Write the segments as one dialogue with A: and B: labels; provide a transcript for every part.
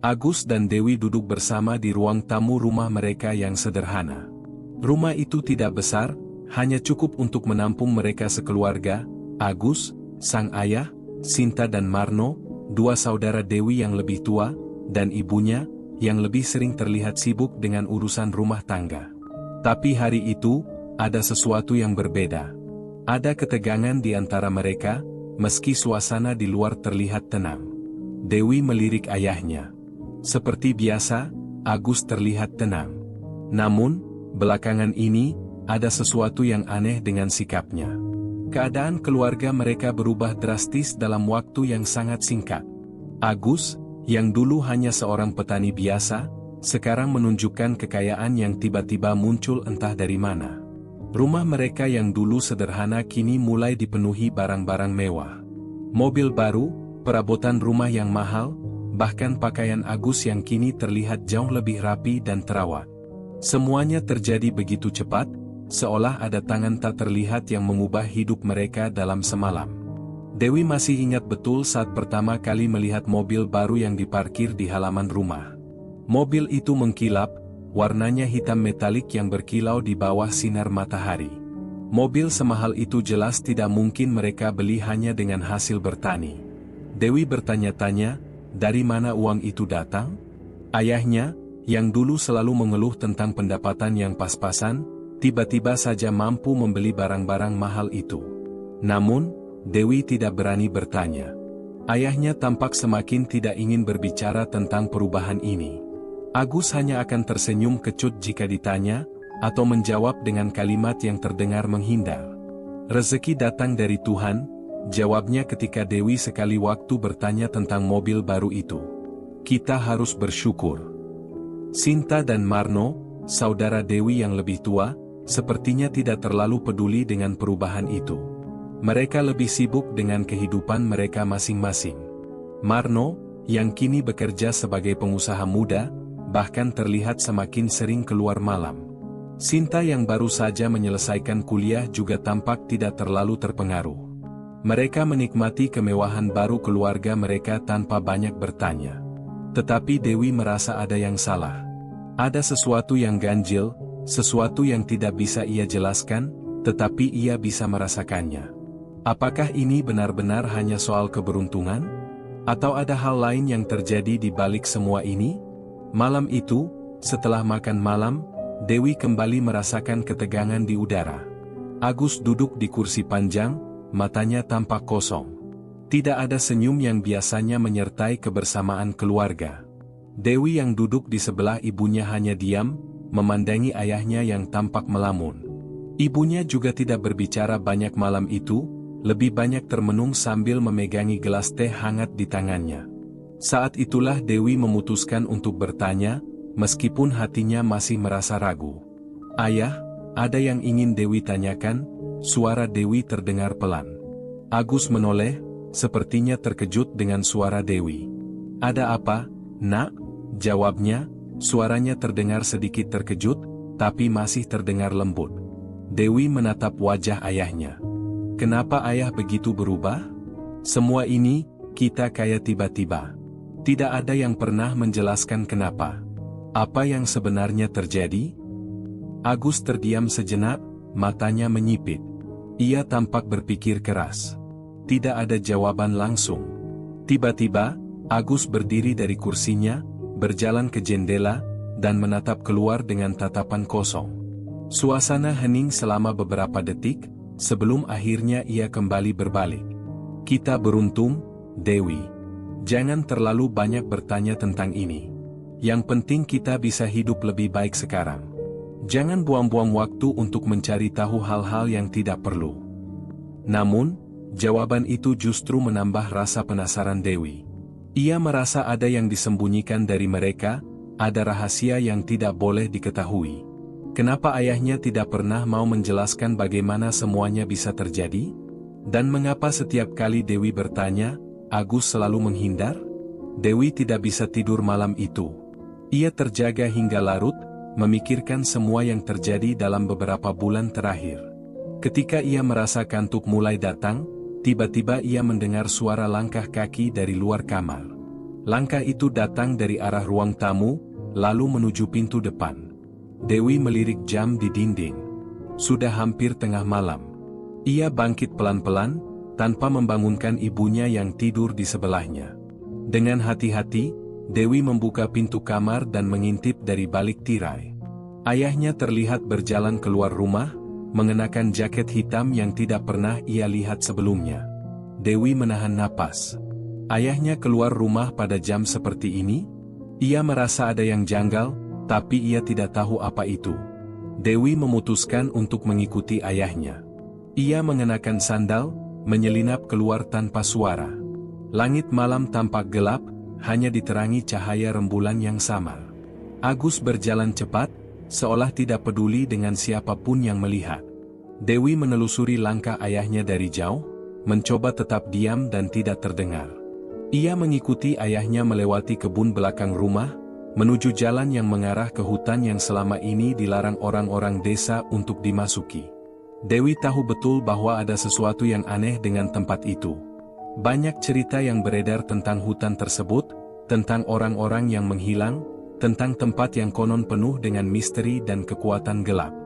A: Agus dan Dewi duduk bersama di ruang tamu rumah mereka yang sederhana. Rumah itu tidak besar, hanya cukup untuk menampung mereka sekeluarga, Agus, sang ayah, Sinta dan Marno, dua saudara Dewi yang lebih tua, dan ibunya, yang lebih sering terlihat sibuk dengan urusan rumah tangga. Tapi hari itu, ada sesuatu yang berbeda. Ada ketegangan di antara mereka, meski suasana di luar terlihat tenang. Dewi melirik ayahnya. Seperti biasa, Agus terlihat tenang. Namun, belakangan ini, ada sesuatu yang aneh dengan sikapnya. Keadaan keluarga mereka berubah drastis dalam waktu yang sangat singkat. Agus, yang dulu hanya seorang petani biasa, sekarang menunjukkan kekayaan yang tiba-tiba muncul entah dari mana. Rumah mereka yang dulu sederhana kini mulai dipenuhi barang-barang mewah. Mobil baru, perabotan rumah yang mahal, bahkan pakaian Agus yang kini terlihat jauh lebih rapi dan terawat. Semuanya terjadi begitu cepat, seolah ada tangan tak terlihat yang mengubah hidup mereka dalam semalam. Dewi masih ingat betul saat pertama kali melihat mobil baru yang diparkir di halaman rumah. Mobil itu mengkilap, warnanya hitam metalik yang berkilau di bawah sinar matahari. Mobil semahal itu jelas tidak mungkin mereka beli hanya dengan hasil bertani. Dewi bertanya-tanya, dari mana uang itu datang? Ayahnya, yang dulu selalu mengeluh tentang pendapatan yang pas-pasan, tiba-tiba saja mampu membeli barang-barang mahal itu. Namun, Dewi tidak berani bertanya. Ayahnya tampak semakin tidak ingin berbicara tentang perubahan ini. Agus hanya akan tersenyum kecut jika ditanya, atau menjawab dengan kalimat yang terdengar menghindar. Rezeki datang dari Tuhan, jawabnya ketika Dewi sekali waktu bertanya tentang mobil baru itu. Kita harus bersyukur. Sinta dan Marno, saudara Dewi yang lebih tua, sepertinya tidak terlalu peduli dengan perubahan itu. Mereka lebih sibuk dengan kehidupan mereka masing-masing. Marno, yang kini bekerja sebagai pengusaha muda, bahkan terlihat semakin sering keluar malam. Sinta yang baru saja menyelesaikan kuliah juga tampak tidak terlalu terpengaruh. Mereka menikmati kemewahan baru keluarga mereka tanpa banyak bertanya. Tetapi Dewi merasa ada yang salah. Ada sesuatu yang ganjil, sesuatu yang tidak bisa ia jelaskan, tetapi ia bisa merasakannya. Apakah ini benar-benar hanya soal keberuntungan? Atau ada hal lain yang terjadi di balik semua ini? Malam itu, setelah makan malam, Dewi kembali merasakan ketegangan di udara. Agus duduk di kursi panjang, matanya tampak kosong. Tidak ada senyum yang biasanya menyertai kebersamaan keluarga. Dewi yang duduk di sebelah ibunya hanya diam, memandangi ayahnya yang tampak melamun. Ibunya juga tidak berbicara banyak malam itu, lebih banyak termenung sambil memegangi gelas teh hangat di tangannya. Saat itulah Dewi memutuskan untuk bertanya, meskipun hatinya masih merasa ragu. Ayah, ada yang ingin Dewi tanyakan? Suara Dewi terdengar pelan. Agus menoleh, sepertinya terkejut dengan suara Dewi. Ada apa, Nak? Jawabnya, suaranya terdengar sedikit terkejut, tapi masih terdengar lembut. Dewi menatap wajah ayahnya. Kenapa ayah begitu berubah? Semua ini, kita kayak tiba-tiba. Tidak ada yang pernah menjelaskan kenapa. Apa yang sebenarnya terjadi? Agus terdiam sejenak, matanya menyipit. Ia tampak berpikir keras. Tidak ada jawaban langsung. Tiba-tiba, Agus berdiri dari kursinya, berjalan ke jendela, dan menatap keluar dengan tatapan kosong. Suasana hening selama beberapa detik, sebelum akhirnya ia kembali berbalik. Kita beruntung, Dewi. Jangan terlalu banyak bertanya tentang ini. Yang penting kita bisa hidup lebih baik sekarang. Jangan buang-buang waktu untuk mencari tahu hal-hal yang tidak perlu. Namun, jawaban itu justru menambah rasa penasaran Dewi. Ia merasa ada yang disembunyikan dari mereka, ada rahasia yang tidak boleh diketahui. Kenapa ayahnya tidak pernah mau menjelaskan bagaimana semuanya bisa terjadi? Dan mengapa setiap kali Dewi bertanya, Agus selalu menghindar? Dewi tidak bisa tidur malam itu. Ia terjaga hingga larut, memikirkan semua yang terjadi dalam beberapa bulan terakhir. Ketika ia merasa kantuk mulai datang, tiba-tiba ia mendengar suara langkah kaki dari luar kamar. Langkah itu datang dari arah ruang tamu, lalu menuju pintu depan. Dewi melirik jam di dinding. Sudah hampir tengah malam. Ia bangkit pelan-pelan, tanpa membangunkan ibunya yang tidur di sebelahnya. Dengan hati-hati, Dewi membuka pintu kamar dan mengintip dari balik tirai. Ayahnya terlihat berjalan keluar rumah, mengenakan jaket hitam yang tidak pernah ia lihat sebelumnya. Dewi menahan napas. Ayahnya keluar rumah pada jam seperti ini? Ia merasa ada yang janggal, tapi ia tidak tahu apa itu. Dewi memutuskan untuk mengikuti ayahnya. Ia mengenakan sandal, menyelinap keluar tanpa suara. Langit malam tampak gelap, hanya diterangi cahaya rembulan yang samar. Agus berjalan cepat, seolah tidak peduli dengan siapapun yang melihat. Dewi menelusuri langkah ayahnya dari jauh, mencoba tetap diam dan tidak terdengar. Ia mengikuti ayahnya melewati kebun belakang rumah, menuju jalan yang mengarah ke hutan yang selama ini dilarang orang-orang desa untuk dimasuki. Dewi tahu betul bahwa ada sesuatu yang aneh dengan tempat itu. Banyak cerita yang beredar tentang hutan tersebut, tentang orang-orang yang menghilang, tentang tempat yang konon penuh dengan misteri dan kekuatan gelap.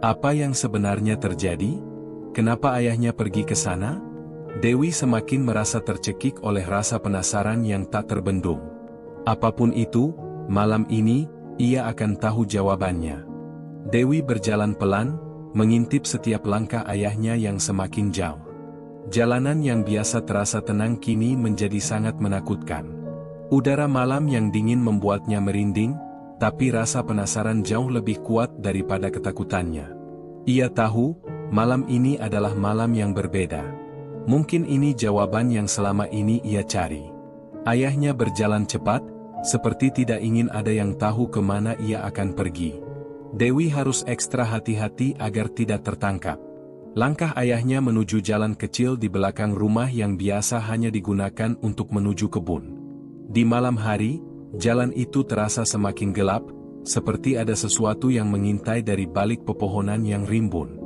A: Apa yang sebenarnya terjadi? Kenapa ayahnya pergi ke sana? Dewi semakin merasa tercekik oleh rasa penasaran yang tak terbendung. Apapun itu, malam ini, ia akan tahu jawabannya. Dewi berjalan pelan, mengintip setiap langkah ayahnya yang semakin jauh. Jalanan yang biasa terasa tenang kini menjadi sangat menakutkan. Udara malam yang dingin membuatnya merinding, tapi rasa penasaran jauh lebih kuat daripada ketakutannya. Ia tahu, malam ini adalah malam yang berbeda. Mungkin ini jawaban yang selama ini ia cari. Ayahnya berjalan cepat, seperti tidak ingin ada yang tahu kemana ia akan pergi. Dewi harus ekstra hati-hati agar tidak tertangkap. Langkah ayahnya menuju jalan kecil di belakang rumah yang biasa hanya digunakan untuk menuju kebun. Di malam hari, jalan itu terasa semakin gelap, seperti ada sesuatu yang mengintai dari balik pepohonan yang rimbun.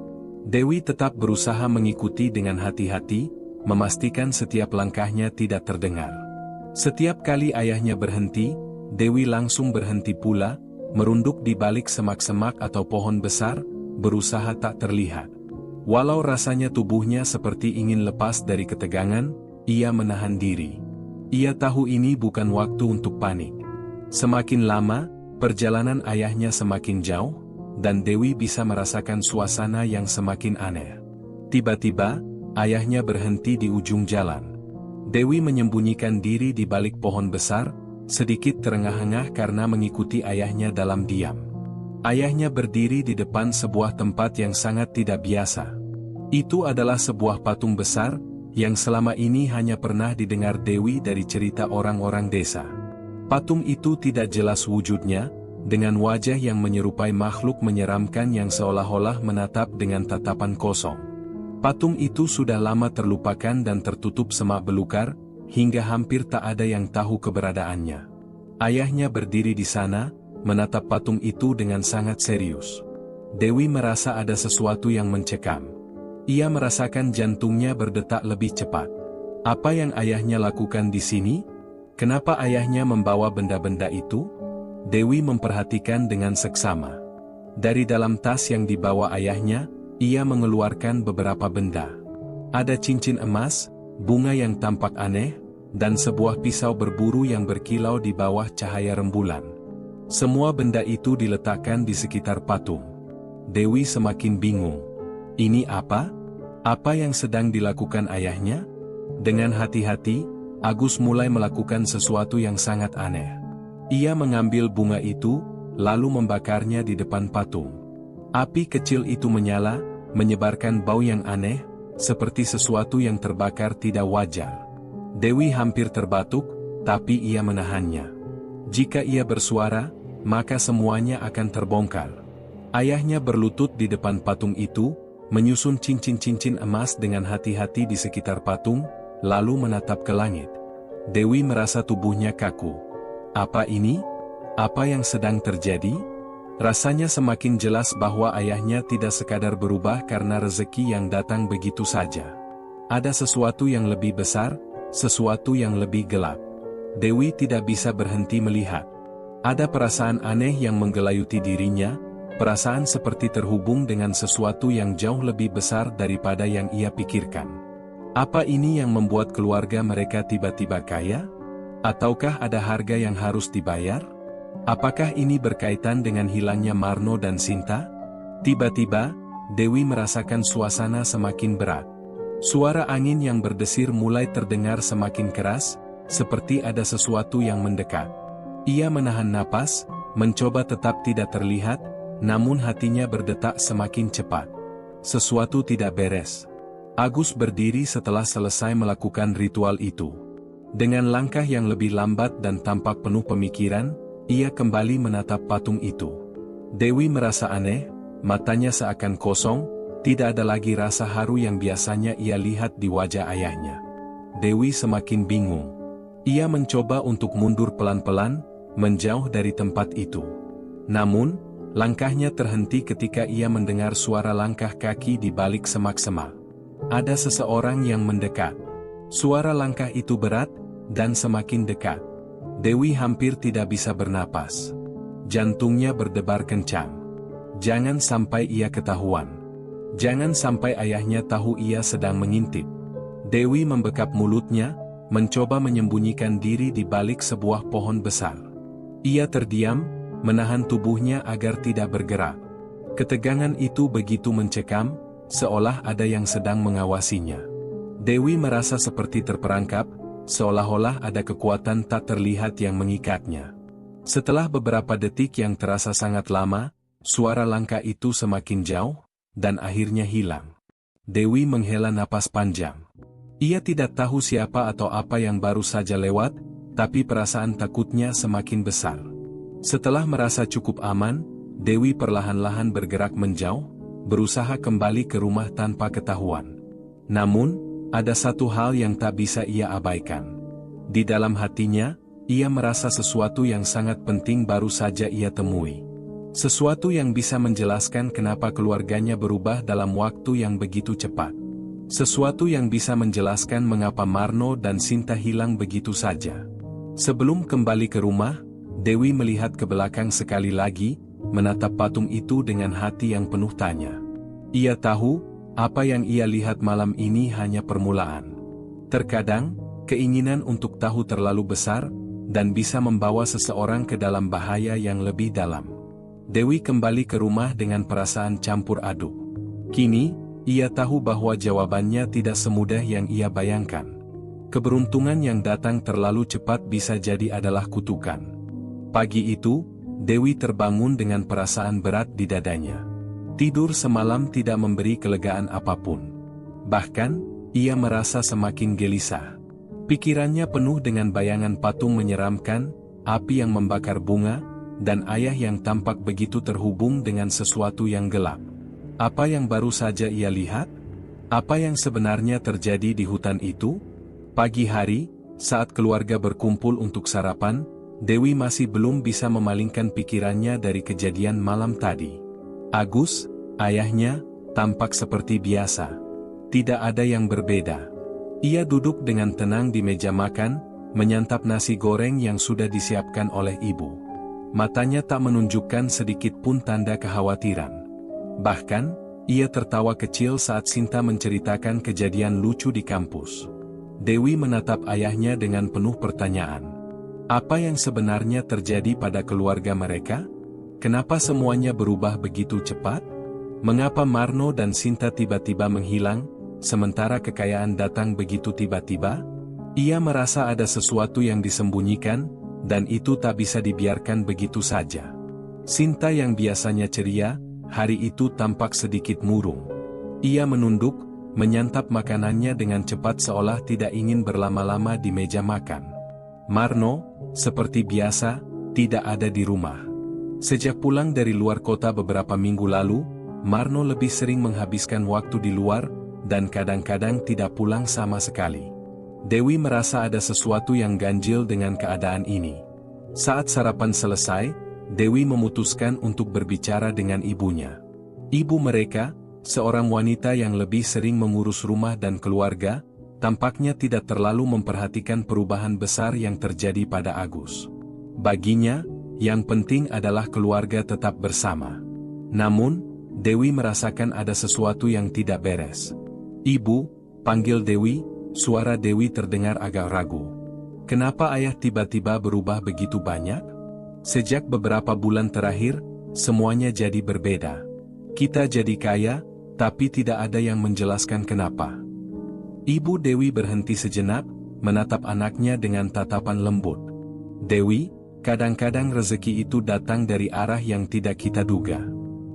A: Dewi tetap berusaha mengikuti dengan hati-hati, memastikan setiap langkahnya tidak terdengar. Setiap kali ayahnya berhenti, Dewi langsung berhenti pula, merunduk di balik semak-semak atau pohon besar, berusaha tak terlihat. Walau rasanya tubuhnya seperti ingin lepas dari ketegangan, ia menahan diri. Ia tahu ini bukan waktu untuk panik. Semakin lama, perjalanan ayahnya semakin jauh, dan Dewi bisa merasakan suasana yang semakin aneh. Tiba-tiba, ayahnya berhenti di ujung jalan. Dewi menyembunyikan diri di balik pohon besar, sedikit terengah-engah karena mengikuti ayahnya dalam diam. Ayahnya berdiri di depan sebuah tempat yang sangat tidak biasa. Itu adalah sebuah patung besar, yang selama ini hanya pernah didengar Dewi dari cerita orang-orang desa. Patung itu tidak jelas wujudnya, dengan wajah yang menyerupai makhluk menyeramkan yang seolah-olah menatap dengan tatapan kosong. Patung itu sudah lama terlupakan dan tertutup semak belukar, hingga hampir tak ada yang tahu keberadaannya. Ayahnya berdiri di sana, menatap patung itu dengan sangat serius. Dewi merasa ada sesuatu yang mencekam. Ia merasakan jantungnya berdetak lebih cepat. Apa yang ayahnya lakukan di sini? Kenapa ayahnya membawa benda-benda itu? Dewi memperhatikan dengan seksama. Dari dalam tas yang dibawa ayahnya, ia mengeluarkan beberapa benda. Ada cincin emas, bunga yang tampak aneh, dan sebuah pisau berburu yang berkilau di bawah cahaya rembulan. Semua benda itu diletakkan di sekitar patung. Dewi semakin bingung. Ini apa? Apa yang sedang dilakukan ayahnya? Dengan hati-hati, Agus mulai melakukan sesuatu yang sangat aneh. Ia mengambil bunga itu, lalu membakarnya di depan patung. Api kecil itu menyala, menyebarkan bau yang aneh, seperti sesuatu yang terbakar tidak wajar. Dewi hampir terbatuk, tapi ia menahannya. Jika ia bersuara, maka semuanya akan terbongkar. Ayahnya berlutut di depan patung itu, menyusun cincin-cincin emas dengan hati-hati di sekitar patung, lalu menatap ke langit. Dewi merasa tubuhnya kaku. Apa ini? Apa yang sedang terjadi? Rasanya semakin jelas bahwa ayahnya tidak sekadar berubah karena rezeki yang datang begitu saja. Ada sesuatu yang lebih besar, sesuatu yang lebih gelap. Dewi tidak bisa berhenti melihat. Ada perasaan aneh yang menggelayuti dirinya, perasaan seperti terhubung dengan sesuatu yang jauh lebih besar daripada yang ia pikirkan. Apa ini yang membuat keluarga mereka tiba-tiba kaya? Ataukah ada harga yang harus dibayar? Apakah ini berkaitan dengan hilangnya Marno dan Sinta? Tiba-tiba, Dewi merasakan suasana semakin berat. Suara angin yang berdesir mulai terdengar semakin keras, seperti ada sesuatu yang mendekat. Ia menahan napas, mencoba tetap tidak terlihat, namun hatinya berdetak semakin cepat. Sesuatu tidak beres. Agus berdiri setelah selesai melakukan ritual itu. Dengan langkah yang lebih lambat dan tampak penuh pemikiran, ia kembali menatap patung itu. Dewi merasa aneh, matanya seakan kosong, tidak ada lagi rasa haru yang biasanya ia lihat di wajah ayahnya. Dewi semakin bingung. Ia mencoba untuk mundur pelan-pelan, menjauh dari tempat itu. Namun, langkahnya terhenti ketika ia mendengar suara langkah kaki di balik semak-semak. Ada seseorang yang mendekat. Suara langkah itu berat, dan semakin dekat. Dewi hampir tidak bisa bernapas. Jantungnya berdebar kencang. Jangan sampai ia ketahuan. Jangan sampai ayahnya tahu ia sedang mengintip. Dewi membekap mulutnya, mencoba menyembunyikan diri di balik sebuah pohon besar. Ia terdiam, menahan tubuhnya agar tidak bergerak. Ketegangan itu begitu mencekam, seolah ada yang sedang mengawasinya. Dewi merasa seperti terperangkap, seolah-olah ada kekuatan tak terlihat yang mengikatnya. Setelah beberapa detik yang terasa sangat lama, suara langkah itu semakin jauh, dan akhirnya hilang. Dewi menghela napas panjang. Ia tidak tahu siapa atau apa yang baru saja lewat, tapi perasaan takutnya semakin besar. Setelah merasa cukup aman, Dewi perlahan-lahan bergerak menjauh, berusaha kembali ke rumah tanpa ketahuan. Namun, ada satu hal yang tak bisa ia abaikan. Di dalam hatinya, ia merasa sesuatu yang sangat penting baru saja ia temui. Sesuatu yang bisa menjelaskan kenapa keluarganya berubah dalam waktu yang begitu cepat. Sesuatu yang bisa menjelaskan mengapa Marno dan Sinta hilang begitu saja. Sebelum kembali ke rumah, Dewi melihat ke belakang sekali lagi, menatap patung itu dengan hati yang penuh tanya. Ia tahu, apa yang ia lihat malam ini hanya permulaan. Terkadang, keinginan untuk tahu terlalu besar, dan bisa membawa seseorang ke dalam bahaya yang lebih dalam. Dewi kembali ke rumah dengan perasaan campur aduk. Kini, ia tahu bahwa jawabannya tidak semudah yang ia bayangkan. Keberuntungan yang datang terlalu cepat bisa jadi adalah kutukan. Pagi itu, Dewi terbangun dengan perasaan berat di dadanya. Tidur semalam tidak memberi kelegaan apapun. Bahkan, ia merasa semakin gelisah. Pikirannya penuh dengan bayangan patung menyeramkan, api yang membakar bunga, dan ayah yang tampak begitu terhubung dengan sesuatu yang gelap. Apa yang baru saja ia lihat? Apa yang sebenarnya terjadi di hutan itu? Pagi hari, saat keluarga berkumpul untuk sarapan, Dewi masih belum bisa memalingkan pikirannya dari kejadian malam tadi. Agus, ayahnya, tampak seperti biasa. Tidak ada yang berbeda. Ia duduk dengan tenang di meja makan, menyantap nasi goreng yang sudah disiapkan oleh ibu. Matanya tak menunjukkan sedikit pun tanda kekhawatiran. Bahkan, ia tertawa kecil saat Sinta menceritakan kejadian lucu di kampus. Dewi menatap ayahnya dengan penuh pertanyaan. Apa yang sebenarnya terjadi pada keluarga mereka? Kenapa semuanya berubah begitu cepat? Mengapa Marno dan Sinta tiba-tiba menghilang, sementara kekayaan datang begitu tiba-tiba? Ia merasa ada sesuatu yang disembunyikan, dan itu tak bisa dibiarkan begitu saja. Sinta yang biasanya ceria, hari itu tampak sedikit murung. Ia menunduk, menyantap makanannya dengan cepat seolah tidak ingin berlama-lama di meja makan. Marno, seperti biasa, tidak ada di rumah. Sejak pulang dari luar kota beberapa minggu lalu, Marno lebih sering menghabiskan waktu di luar, dan kadang-kadang tidak pulang sama sekali. Dewi merasa ada sesuatu yang ganjil dengan keadaan ini. Saat sarapan selesai, Dewi memutuskan untuk berbicara dengan ibunya. Ibu mereka, seorang wanita yang lebih sering mengurus rumah dan keluarga, tampaknya tidak terlalu memperhatikan perubahan besar yang terjadi pada Agus. Baginya, yang penting adalah keluarga tetap bersama. Namun, Dewi merasakan ada sesuatu yang tidak beres. "Ibu," panggil Dewi, suara Dewi terdengar agak ragu. "Kenapa ayah tiba-tiba berubah begitu banyak? Sejak beberapa bulan terakhir, semuanya jadi berbeda. Kita jadi kaya, tapi tidak ada yang menjelaskan kenapa." Ibu Dewi berhenti sejenak, menatap anaknya dengan tatapan lembut. "Dewi, kadang-kadang rezeki itu datang dari arah yang tidak kita duga.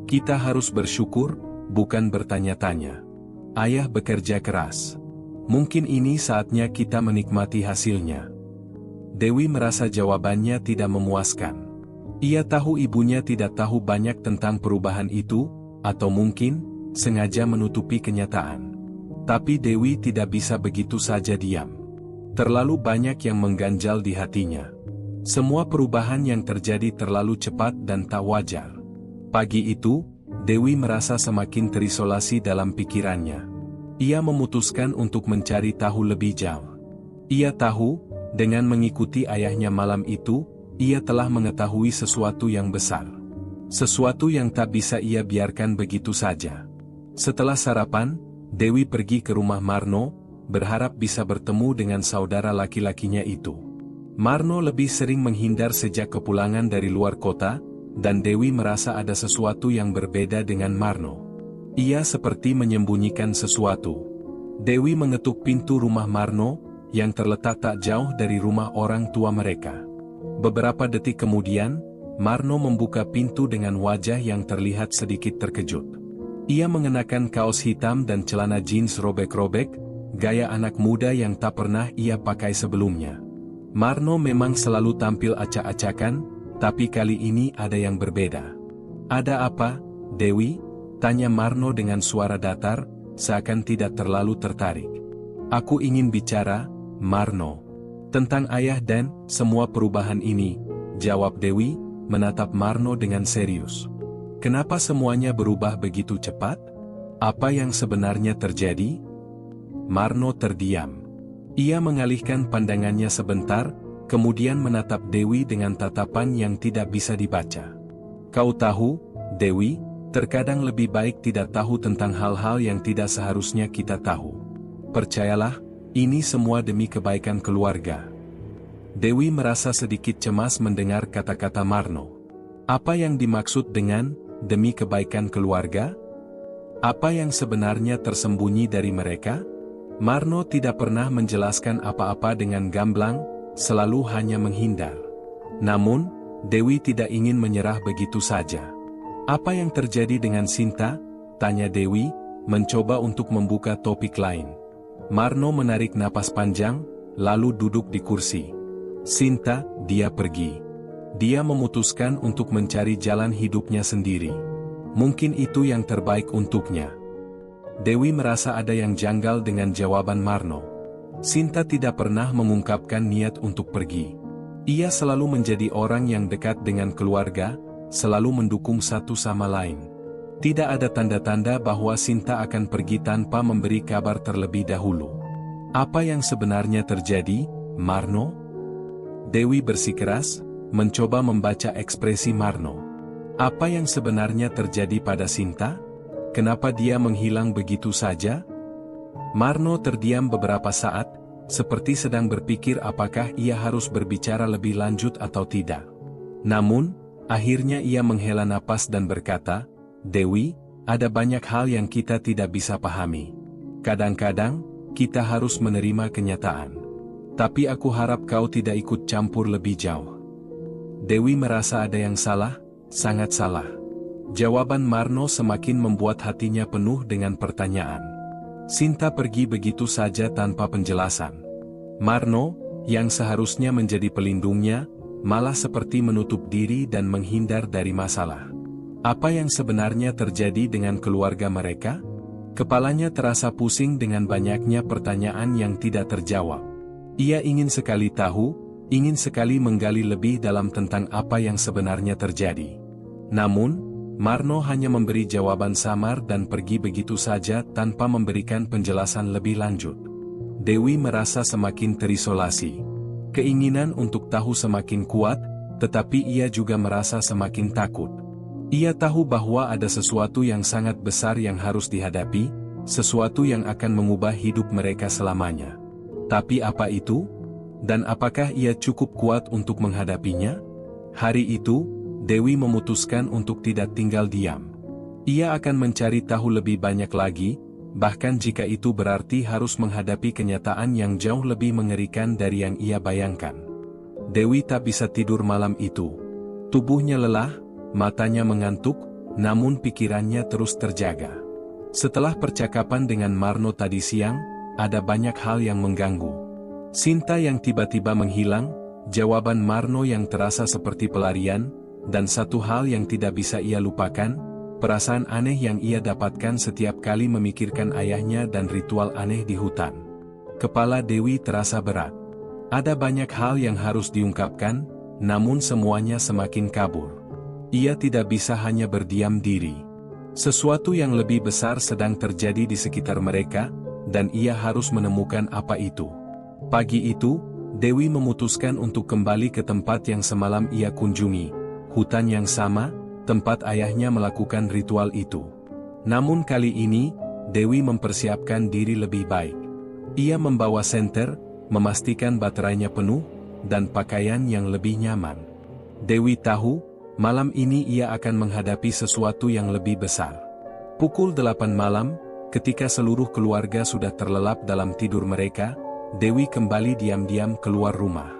A: Kita harus bersyukur, bukan bertanya-tanya. Ayah bekerja keras. Mungkin ini saatnya kita menikmati hasilnya." Dewi merasa jawabannya tidak memuaskan. Ia tahu ibunya tidak tahu banyak tentang perubahan itu, atau mungkin sengaja menutupi kenyataan. Tapi Dewi tidak bisa begitu saja diam. Terlalu banyak yang mengganjal di hatinya. Semua perubahan yang terjadi terlalu cepat dan tak wajar. Pagi itu, Dewi merasa semakin terisolasi dalam pikirannya. Ia memutuskan untuk mencari tahu lebih jauh. Ia tahu, dengan mengikuti ayahnya malam itu, ia telah mengetahui sesuatu yang besar. Sesuatu yang tak bisa ia biarkan begitu saja. Setelah sarapan, Dewi pergi ke rumah Marno, berharap bisa bertemu dengan saudara laki-lakinya itu. Marno lebih sering menghindar sejak kepulangan dari luar kota, dan Dewi merasa ada sesuatu yang berbeda dengan Marno. Ia seperti menyembunyikan sesuatu. Dewi mengetuk pintu rumah Marno, yang terletak tak jauh dari rumah orang tua mereka. Beberapa detik kemudian, Marno membuka pintu dengan wajah yang terlihat sedikit terkejut. Ia mengenakan kaos hitam dan celana jeans robek-robek, gaya anak muda yang tak pernah ia pakai sebelumnya. Marno memang selalu tampil acak-acakan, tapi kali ini ada yang berbeda. "Ada apa, Dewi?" tanya Marno dengan suara datar, seakan tidak terlalu tertarik. "Aku ingin bicara, Marno. Tentang ayah dan semua perubahan ini," jawab Dewi, menatap Marno dengan serius. "Kenapa semuanya berubah begitu cepat? Apa yang sebenarnya terjadi?" Marno terdiam. Ia mengalihkan pandangannya sebentar, kemudian menatap Dewi dengan tatapan yang tidak bisa dibaca. "Kau tahu, Dewi, terkadang lebih baik tidak tahu tentang hal-hal yang tidak seharusnya kita tahu. Percayalah, ini semua demi kebaikan keluarga." Dewi merasa sedikit cemas mendengar kata-kata Marno. Apa yang dimaksud dengan demi kebaikan keluarga? Apa yang sebenarnya tersembunyi dari mereka? Marno tidak pernah menjelaskan apa-apa dengan gamblang, selalu hanya menghindar. Namun, Dewi tidak ingin menyerah begitu saja. "Apa yang terjadi dengan Sinta?" tanya Dewi, mencoba untuk membuka topik lain. Marno menarik napas panjang, lalu duduk di kursi. "Sinta, dia pergi. Dia memutuskan untuk mencari jalan hidupnya sendiri. Mungkin itu yang terbaik untuknya." Dewi merasa ada yang janggal dengan jawaban Marno. Sinta tidak pernah mengungkapkan niat untuk pergi. Ia selalu menjadi orang yang dekat dengan keluarga, selalu mendukung satu sama lain. Tidak ada tanda-tanda bahwa Sinta akan pergi tanpa memberi kabar terlebih dahulu. "Apa yang sebenarnya terjadi, Marno?" Dewi bersikeras, mencoba membaca ekspresi Marno. Apa yang sebenarnya terjadi pada Sinta? Kenapa dia menghilang begitu saja? Marno terdiam beberapa saat, seperti sedang berpikir apakah ia harus berbicara lebih lanjut atau tidak. Namun, akhirnya ia menghela napas dan berkata, "Dewi, ada banyak hal yang kita tidak bisa pahami. Kadang-kadang, kita harus menerima kenyataan. Tapi aku harap kau tidak ikut campur lebih jauh." Dewi merasa ada yang salah, sangat salah. Jawaban Marno semakin membuat hatinya penuh dengan pertanyaan. Sinta pergi begitu saja tanpa penjelasan. Marno, yang seharusnya menjadi pelindungnya, malah seperti menutup diri dan menghindar dari masalah. Apa yang sebenarnya terjadi dengan keluarga mereka? Kepalanya terasa pusing dengan banyaknya pertanyaan yang tidak terjawab. Ia ingin sekali tahu, ingin sekali menggali lebih dalam tentang apa yang sebenarnya terjadi. Namun, Marno hanya memberi jawaban samar dan pergi begitu saja tanpa memberikan penjelasan lebih lanjut. Dewi merasa semakin terisolasi. Keinginan untuk tahu semakin kuat, tetapi ia juga merasa semakin takut. Ia tahu bahwa ada sesuatu yang sangat besar yang harus dihadapi, sesuatu yang akan mengubah hidup mereka selamanya. Tapi apa itu? Dan apakah ia cukup kuat untuk menghadapinya? Hari itu, Dewi memutuskan untuk tidak tinggal diam. Ia akan mencari tahu lebih banyak lagi, bahkan jika itu berarti harus menghadapi kenyataan yang jauh lebih mengerikan dari yang ia bayangkan. Dewi tak bisa tidur malam itu. Tubuhnya lelah, matanya mengantuk, namun pikirannya terus terjaga. Setelah percakapan dengan Marno tadi siang, ada banyak hal yang mengganggu. Sinta yang tiba-tiba menghilang, jawaban Marno yang terasa seperti pelarian, dan satu hal yang tidak bisa ia lupakan, perasaan aneh yang ia dapatkan setiap kali memikirkan ayahnya dan ritual aneh di hutan. Kepala Dewi terasa berat. Ada banyak hal yang harus diungkapkan, namun semuanya semakin kabur. Ia tidak bisa hanya berdiam diri. Sesuatu yang lebih besar sedang terjadi di sekitar mereka, dan ia harus menemukan apa itu. Pagi itu, Dewi memutuskan untuk kembali ke tempat yang semalam ia kunjungi, hutan yang sama, tempat ayahnya melakukan ritual itu. Namun kali ini, Dewi mempersiapkan diri lebih baik. Ia membawa senter, memastikan baterainya penuh, dan pakaian yang lebih nyaman. Dewi tahu, malam ini ia akan menghadapi sesuatu yang lebih besar. Pukul 8 malam, ketika seluruh keluarga sudah terlelap dalam tidur mereka, Dewi kembali diam-diam keluar rumah.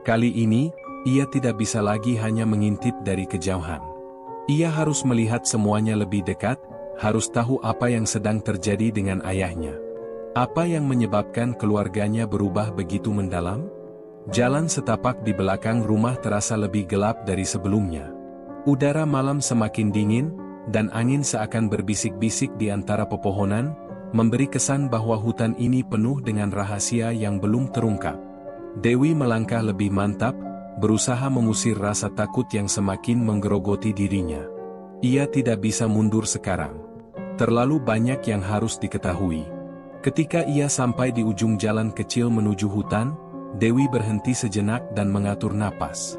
A: Kali ini, ia tidak bisa lagi hanya mengintip dari kejauhan. Ia harus melihat semuanya lebih dekat, harus tahu apa yang sedang terjadi dengan ayahnya. Apa yang menyebabkan keluarganya berubah begitu mendalam? Jalan setapak di belakang rumah terasa lebih gelap dari sebelumnya. Udara malam semakin dingin, dan angin seakan berbisik-bisik di antara pepohonan, memberi kesan bahwa hutan ini penuh dengan rahasia yang belum terungkap. Dewi melangkah lebih mantap, berusaha mengusir rasa takut yang semakin menggerogoti dirinya. Ia tidak bisa mundur sekarang. Terlalu banyak yang harus diketahui. Ketika ia sampai di ujung jalan kecil menuju hutan, Dewi berhenti sejenak dan mengatur napas.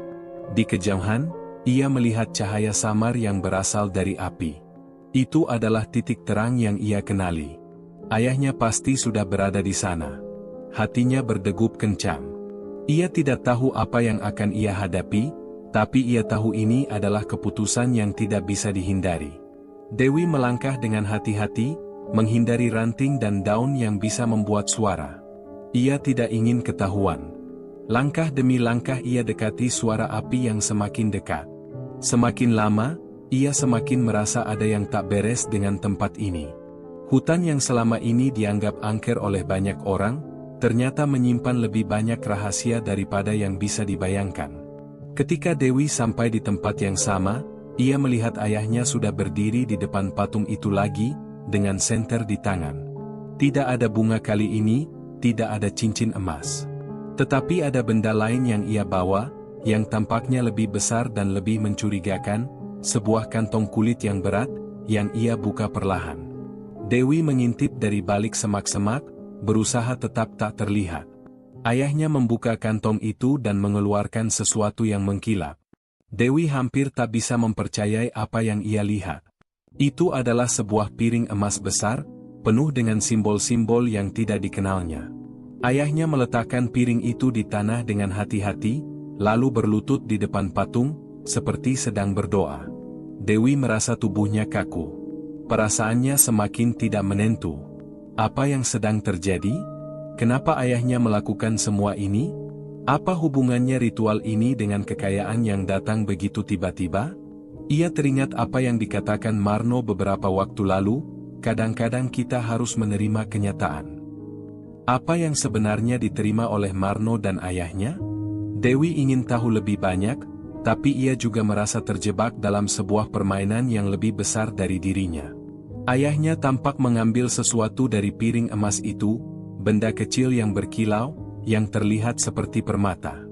A: Di kejauhan, ia melihat cahaya samar yang berasal dari api. Itu adalah titik terang yang ia kenali. Ayahnya pasti sudah berada di sana. Hatinya berdegup kencang. Ia tidak tahu apa yang akan ia hadapi, tapi ia tahu ini adalah keputusan yang tidak bisa dihindari. Dewi melangkah dengan hati-hati, menghindari ranting dan daun yang bisa membuat suara. Ia tidak ingin ketahuan. Langkah demi langkah ia dekati suara api yang semakin dekat. Semakin lama, ia semakin merasa ada yang tak beres dengan tempat ini. Hutan yang selama ini dianggap angker oleh banyak orang, ternyata menyimpan lebih banyak rahasia daripada yang bisa dibayangkan. Ketika Dewi sampai di tempat yang sama, ia melihat ayahnya sudah berdiri di depan patung itu lagi, dengan senter di tangan. Tidak ada bunga kali ini, tidak ada cincin emas. Tetapi ada benda lain yang ia bawa, yang tampaknya lebih besar dan lebih mencurigakan, sebuah kantong kulit yang berat, yang ia buka perlahan. Dewi mengintip dari balik semak-semak, berusaha tetap tak terlihat. Ayahnya membuka kantong itu dan mengeluarkan sesuatu yang mengkilap. Dewi hampir tak bisa mempercayai apa yang ia lihat. Itu adalah sebuah piring emas besar, penuh dengan simbol-simbol yang tidak dikenalnya. Ayahnya meletakkan piring itu di tanah dengan hati-hati, lalu berlutut di depan patung, seperti sedang berdoa. Dewi merasa tubuhnya kaku. Perasaannya semakin tidak menentu. Apa yang sedang terjadi? Kenapa ayahnya melakukan semua ini? Apa hubungannya ritual ini dengan kekayaan yang datang begitu tiba-tiba? Ia teringat apa yang dikatakan Marno beberapa waktu lalu, kadang-kadang kita harus menerima kenyataan. Apa yang sebenarnya diterima oleh Marno dan ayahnya? Dewi ingin tahu lebih banyak, tapi ia juga merasa terjebak dalam sebuah permainan yang lebih besar dari dirinya. Ayahnya tampak mengambil sesuatu dari piring emas itu, benda kecil yang berkilau, yang terlihat seperti permata.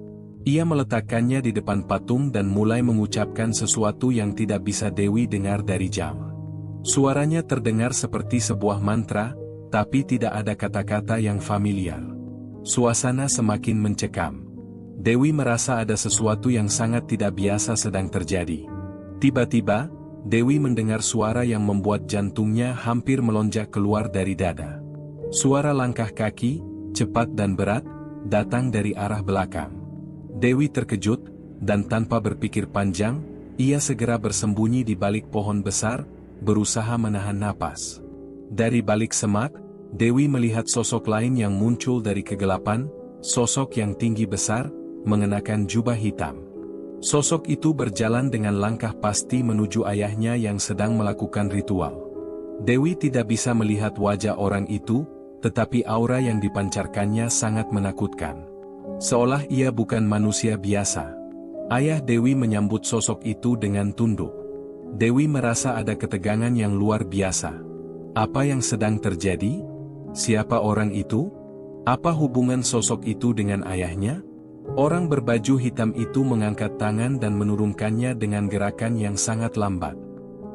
A: Ia meletakkannya di depan patung dan mulai mengucapkan sesuatu yang tidak bisa Dewi dengar dari jauh. Suaranya terdengar seperti sebuah mantra, tapi tidak ada kata-kata yang familiar. Suasana semakin mencekam. Dewi merasa ada sesuatu yang sangat tidak biasa sedang terjadi. Tiba-tiba, Dewi mendengar suara yang membuat jantungnya hampir melonjak keluar dari dada. Suara langkah kaki, cepat dan berat, datang dari arah belakang. Dewi terkejut, dan tanpa berpikir panjang, ia segera bersembunyi di balik pohon besar, berusaha menahan napas. Dari balik semak, Dewi melihat sosok lain yang muncul dari kegelapan, sosok yang tinggi besar, mengenakan jubah hitam. Sosok itu berjalan dengan langkah pasti menuju ayahnya yang sedang melakukan ritual. Dewi tidak bisa melihat wajah orang itu, tetapi aura yang dipancarkannya sangat menakutkan. Seolah ia bukan manusia biasa. Ayah Dewi menyambut sosok itu dengan tunduk. Dewi merasa ada ketegangan yang luar biasa. Apa yang sedang terjadi? Siapa orang itu? Apa hubungan sosok itu dengan ayahnya? Orang berbaju hitam itu mengangkat tangan dan menurunkannya dengan gerakan yang sangat lambat.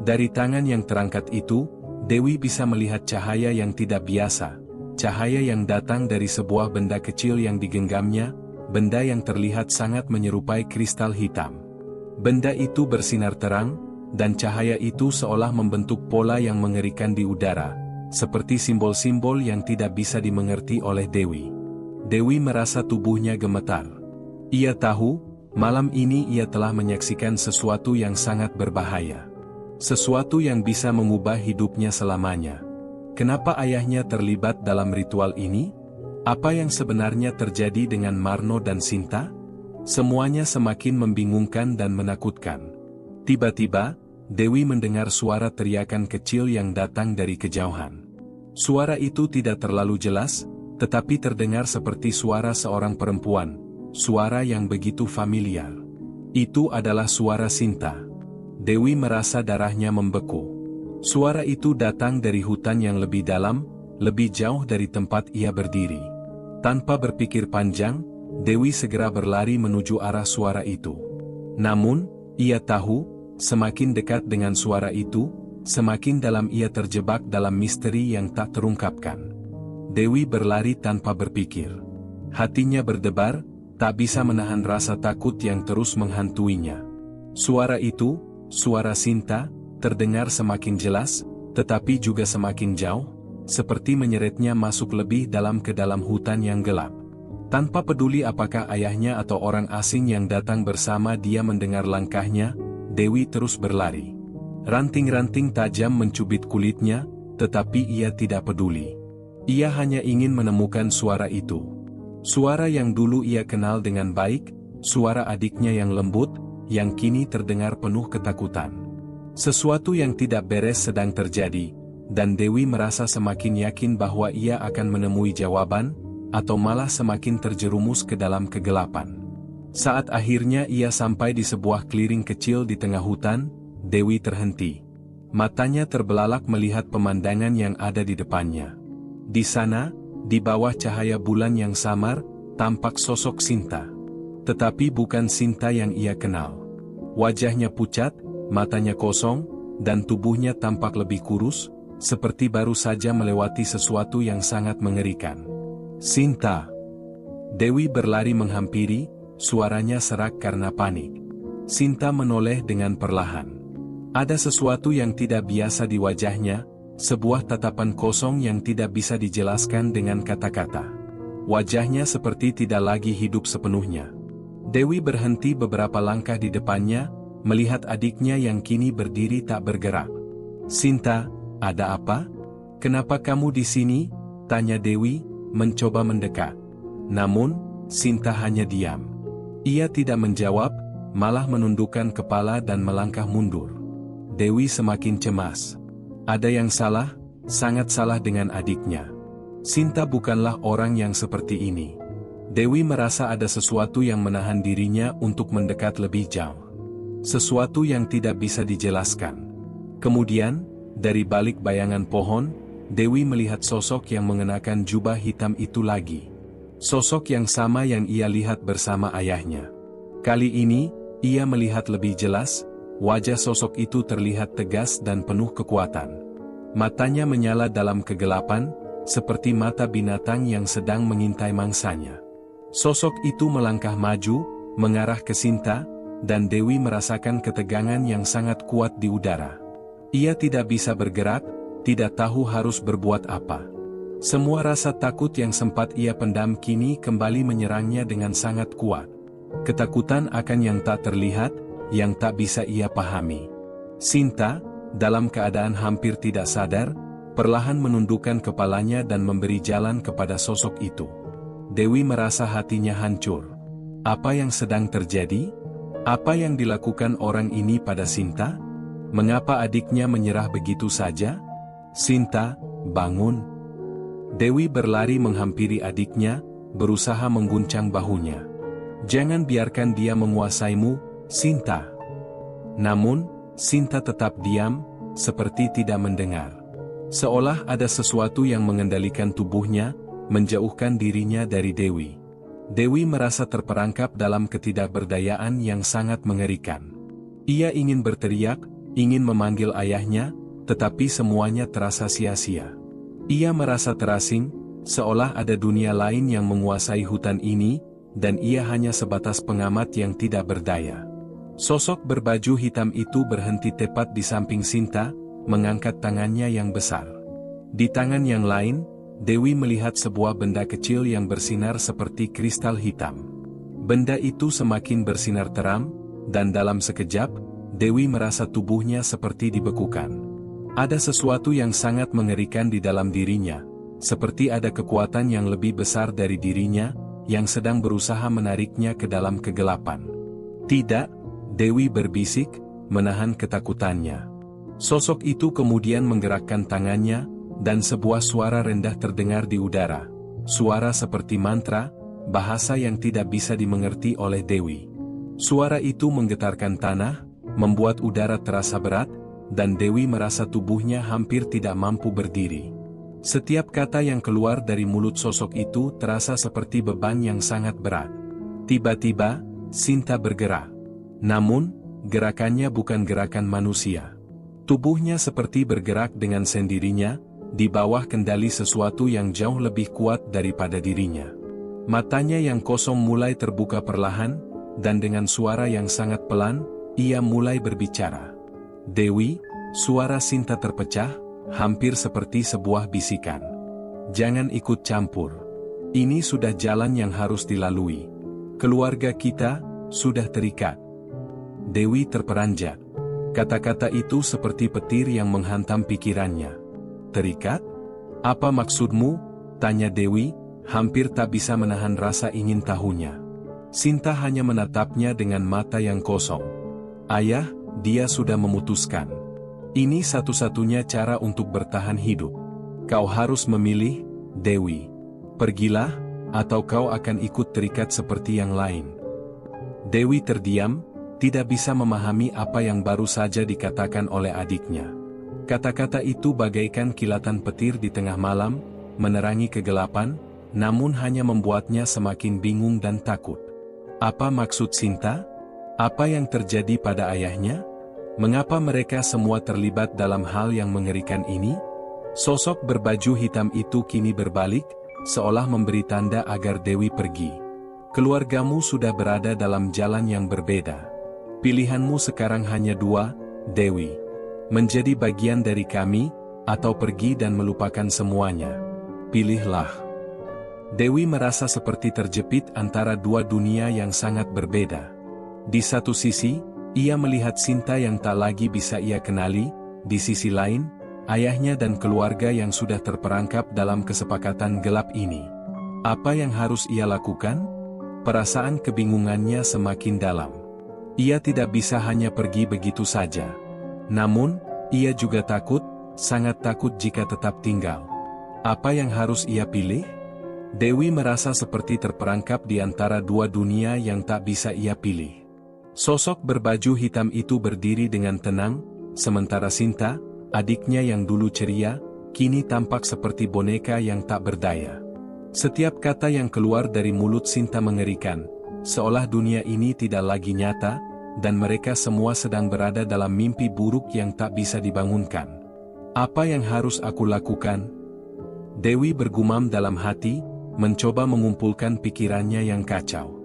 A: Dari tangan yang terangkat itu, Dewi bisa melihat cahaya yang tidak biasa. Cahaya yang datang dari sebuah benda kecil yang digenggamnya, benda yang terlihat sangat menyerupai kristal hitam. Benda itu bersinar terang, dan cahaya itu seolah membentuk pola yang mengerikan di udara, seperti simbol-simbol yang tidak bisa dimengerti oleh Dewi. Dewi merasa tubuhnya gemetar. Ia tahu, malam ini ia telah menyaksikan sesuatu yang sangat berbahaya. Sesuatu yang bisa mengubah hidupnya selamanya. Kenapa ayahnya terlibat dalam ritual ini? Apa yang sebenarnya terjadi dengan Marno dan Sinta? Semuanya semakin membingungkan dan menakutkan. Tiba-tiba, Dewi mendengar suara teriakan kecil yang datang dari kejauhan. Suara itu tidak terlalu jelas, tetapi terdengar seperti suara seorang perempuan, suara yang begitu familiar. Itu adalah suara Sinta. Dewi merasa darahnya membeku. Suara itu datang dari hutan yang lebih dalam, lebih jauh dari tempat ia berdiri. Tanpa berpikir panjang, Dewi segera berlari menuju arah suara itu. Namun, ia tahu, semakin dekat dengan suara itu, semakin dalam ia terjebak dalam misteri yang tak terungkapkan. Dewi berlari tanpa berpikir. Hatinya berdebar, tak bisa menahan rasa takut yang terus menghantuinya. Suara itu, suara Sinta, terdengar semakin jelas, tetapi juga semakin jauh, seperti menyeretnya masuk lebih dalam ke dalam hutan yang gelap. Tanpa peduli apakah ayahnya atau orang asing yang datang bersama dia mendengar langkahnya, Dewi terus berlari. Ranting-ranting tajam mencubit kulitnya, tetapi ia tidak peduli. Ia hanya ingin menemukan suara itu. Suara yang dulu ia kenal dengan baik, suara adiknya yang lembut, yang kini terdengar penuh ketakutan. Sesuatu yang tidak beres sedang terjadi, dan Dewi merasa semakin yakin bahwa ia akan menemui jawaban, atau malah semakin terjerumus ke dalam kegelapan. Saat akhirnya ia sampai di sebuah clearing kecil di tengah hutan, Dewi terhenti. Matanya terbelalak melihat pemandangan yang ada di depannya. Di sana, di bawah cahaya bulan yang samar, tampak sosok Sinta. Tetapi bukan Sinta yang ia kenal. Wajahnya pucat, matanya kosong, dan tubuhnya tampak lebih kurus, seperti baru saja melewati sesuatu yang sangat mengerikan. Sinta. Dewi berlari menghampiri, suaranya serak karena panik. Sinta menoleh dengan perlahan. Ada sesuatu yang tidak biasa di wajahnya, sebuah tatapan kosong yang tidak bisa dijelaskan dengan kata-kata. Wajahnya seperti tidak lagi hidup sepenuhnya. Dewi berhenti beberapa langkah di depannya, melihat adiknya yang kini berdiri tak bergerak. Sinta, ada apa? Kenapa kamu di sini? Tanya Dewi, mencoba mendekat. Namun, Sinta hanya diam. Ia tidak menjawab, malah menundukkan kepala dan melangkah mundur. Dewi semakin cemas. Ada yang salah, sangat salah dengan adiknya. Sinta bukanlah orang yang seperti ini. Dewi merasa ada sesuatu yang menahan dirinya untuk mendekat lebih jauh. Sesuatu yang tidak bisa dijelaskan. Kemudian, dari balik bayangan pohon, Dewi melihat sosok yang mengenakan jubah hitam itu lagi. Sosok yang sama yang ia lihat bersama ayahnya. Kali ini, ia melihat lebih jelas, wajah sosok itu terlihat tegas dan penuh kekuatan. Matanya menyala dalam kegelapan, seperti mata binatang yang sedang mengintai mangsanya. Sosok itu melangkah maju, mengarah ke Sinta, dan Dewi merasakan ketegangan yang sangat kuat di udara. Ia tidak bisa bergerak, tidak tahu harus berbuat apa. Semua rasa takut yang sempat ia pendam kini kembali menyerangnya dengan sangat kuat. Ketakutan akan yang tak terlihat, yang tak bisa ia pahami. Sinta, dalam keadaan hampir tidak sadar, perlahan menundukkan kepalanya dan memberi jalan kepada sosok itu. Dewi merasa hatinya hancur. Apa yang sedang terjadi? Apa yang dilakukan orang ini pada Sinta? Mengapa adiknya menyerah begitu saja? Sinta, bangun. Dewi berlari menghampiri adiknya, berusaha mengguncang bahunya. Jangan biarkan dia menguasaimu, Sinta. Namun, Sinta tetap diam, seperti tidak mendengar. Seolah ada sesuatu yang mengendalikan tubuhnya, menjauhkan dirinya dari Dewi. Dewi merasa terperangkap dalam ketidakberdayaan yang sangat mengerikan. Ia ingin berteriak, ingin memanggil ayahnya, tetapi semuanya terasa sia-sia. Ia merasa terasing, seolah ada dunia lain yang menguasai hutan ini, dan ia hanya sebatas pengamat yang tidak berdaya. Sosok berbaju hitam itu berhenti tepat di samping Sinta, mengangkat tangannya yang besar. Di tangan yang lain, Dewi melihat sebuah benda kecil yang bersinar seperti kristal hitam. Benda itu semakin bersinar terang, dan dalam sekejap, Dewi merasa tubuhnya seperti dibekukan. Ada sesuatu yang sangat mengerikan di dalam dirinya, seperti ada kekuatan yang lebih besar dari dirinya, yang sedang berusaha menariknya ke dalam kegelapan. Tidak, Dewi berbisik, menahan ketakutannya. Sosok itu kemudian menggerakkan tangannya, dan sebuah suara rendah terdengar di udara. Suara seperti mantra, bahasa yang tidak bisa dimengerti oleh Dewi. Suara itu menggetarkan tanah, membuat udara terasa berat, dan Dewi merasa tubuhnya hampir tidak mampu berdiri. Setiap kata yang keluar dari mulut sosok itu terasa seperti beban yang sangat berat. Tiba-tiba, Sinta bergerak. Namun, gerakannya bukan gerakan manusia. Tubuhnya seperti bergerak dengan sendirinya, di bawah kendali sesuatu yang jauh lebih kuat daripada dirinya. Matanya yang kosong mulai terbuka perlahan, dan dengan suara yang sangat pelan, ia mulai berbicara. Dewi, suara Sinta terpecah, hampir seperti sebuah bisikan. Jangan ikut campur. Ini sudah jalan yang harus dilalui. Keluarga kita sudah terikat. Dewi terperanjat. Kata-kata itu seperti petir yang menghantam pikirannya. Terikat? Apa maksudmu? Tanya Dewi, hampir tak bisa menahan rasa ingin tahunya. Sinta hanya menatapnya dengan mata yang kosong. Ayah, dia sudah memutuskan. Ini satu-satunya cara untuk bertahan hidup. Kau harus memilih, Dewi. Pergilah, atau kau akan ikut terikat seperti yang lain. Dewi terdiam, tidak bisa memahami apa yang baru saja dikatakan oleh adiknya. Kata-kata itu bagaikan kilatan petir di tengah malam, menerangi kegelapan, namun hanya membuatnya semakin bingung dan takut. Apa maksud Sinta? Apa yang terjadi pada ayahnya? Mengapa mereka semua terlibat dalam hal yang mengerikan ini? Sosok berbaju hitam itu kini berbalik, seolah memberi tanda agar Dewi pergi. Keluargamu sudah berada dalam jalan yang berbeda. Pilihanmu sekarang hanya dua, Dewi. Menjadi bagian dari kami, atau pergi dan melupakan semuanya. Pilihlah. Dewi merasa seperti terjepit antara dua dunia yang sangat berbeda. Di satu sisi, ia melihat Sinta yang tak lagi bisa ia kenali, di sisi lain, ayahnya dan keluarga yang sudah terperangkap dalam kesepakatan gelap ini. Apa yang harus ia lakukan? Perasaan kebingungannya semakin dalam. Ia tidak bisa hanya pergi begitu saja. Namun, ia juga takut, sangat takut jika tetap tinggal. Apa yang harus ia pilih? Dewi merasa seperti terperangkap di antara dua dunia yang tak bisa ia pilih. Sosok berbaju hitam itu berdiri dengan tenang, sementara Sinta, adiknya yang dulu ceria, kini tampak seperti boneka yang tak berdaya. Setiap kata yang keluar dari mulut Sinta mengerikan, seolah dunia ini tidak lagi nyata, dan mereka semua sedang berada dalam mimpi buruk yang tak bisa dibangunkan. Apa yang harus aku lakukan? Dewi bergumam dalam hati, mencoba mengumpulkan pikirannya yang kacau.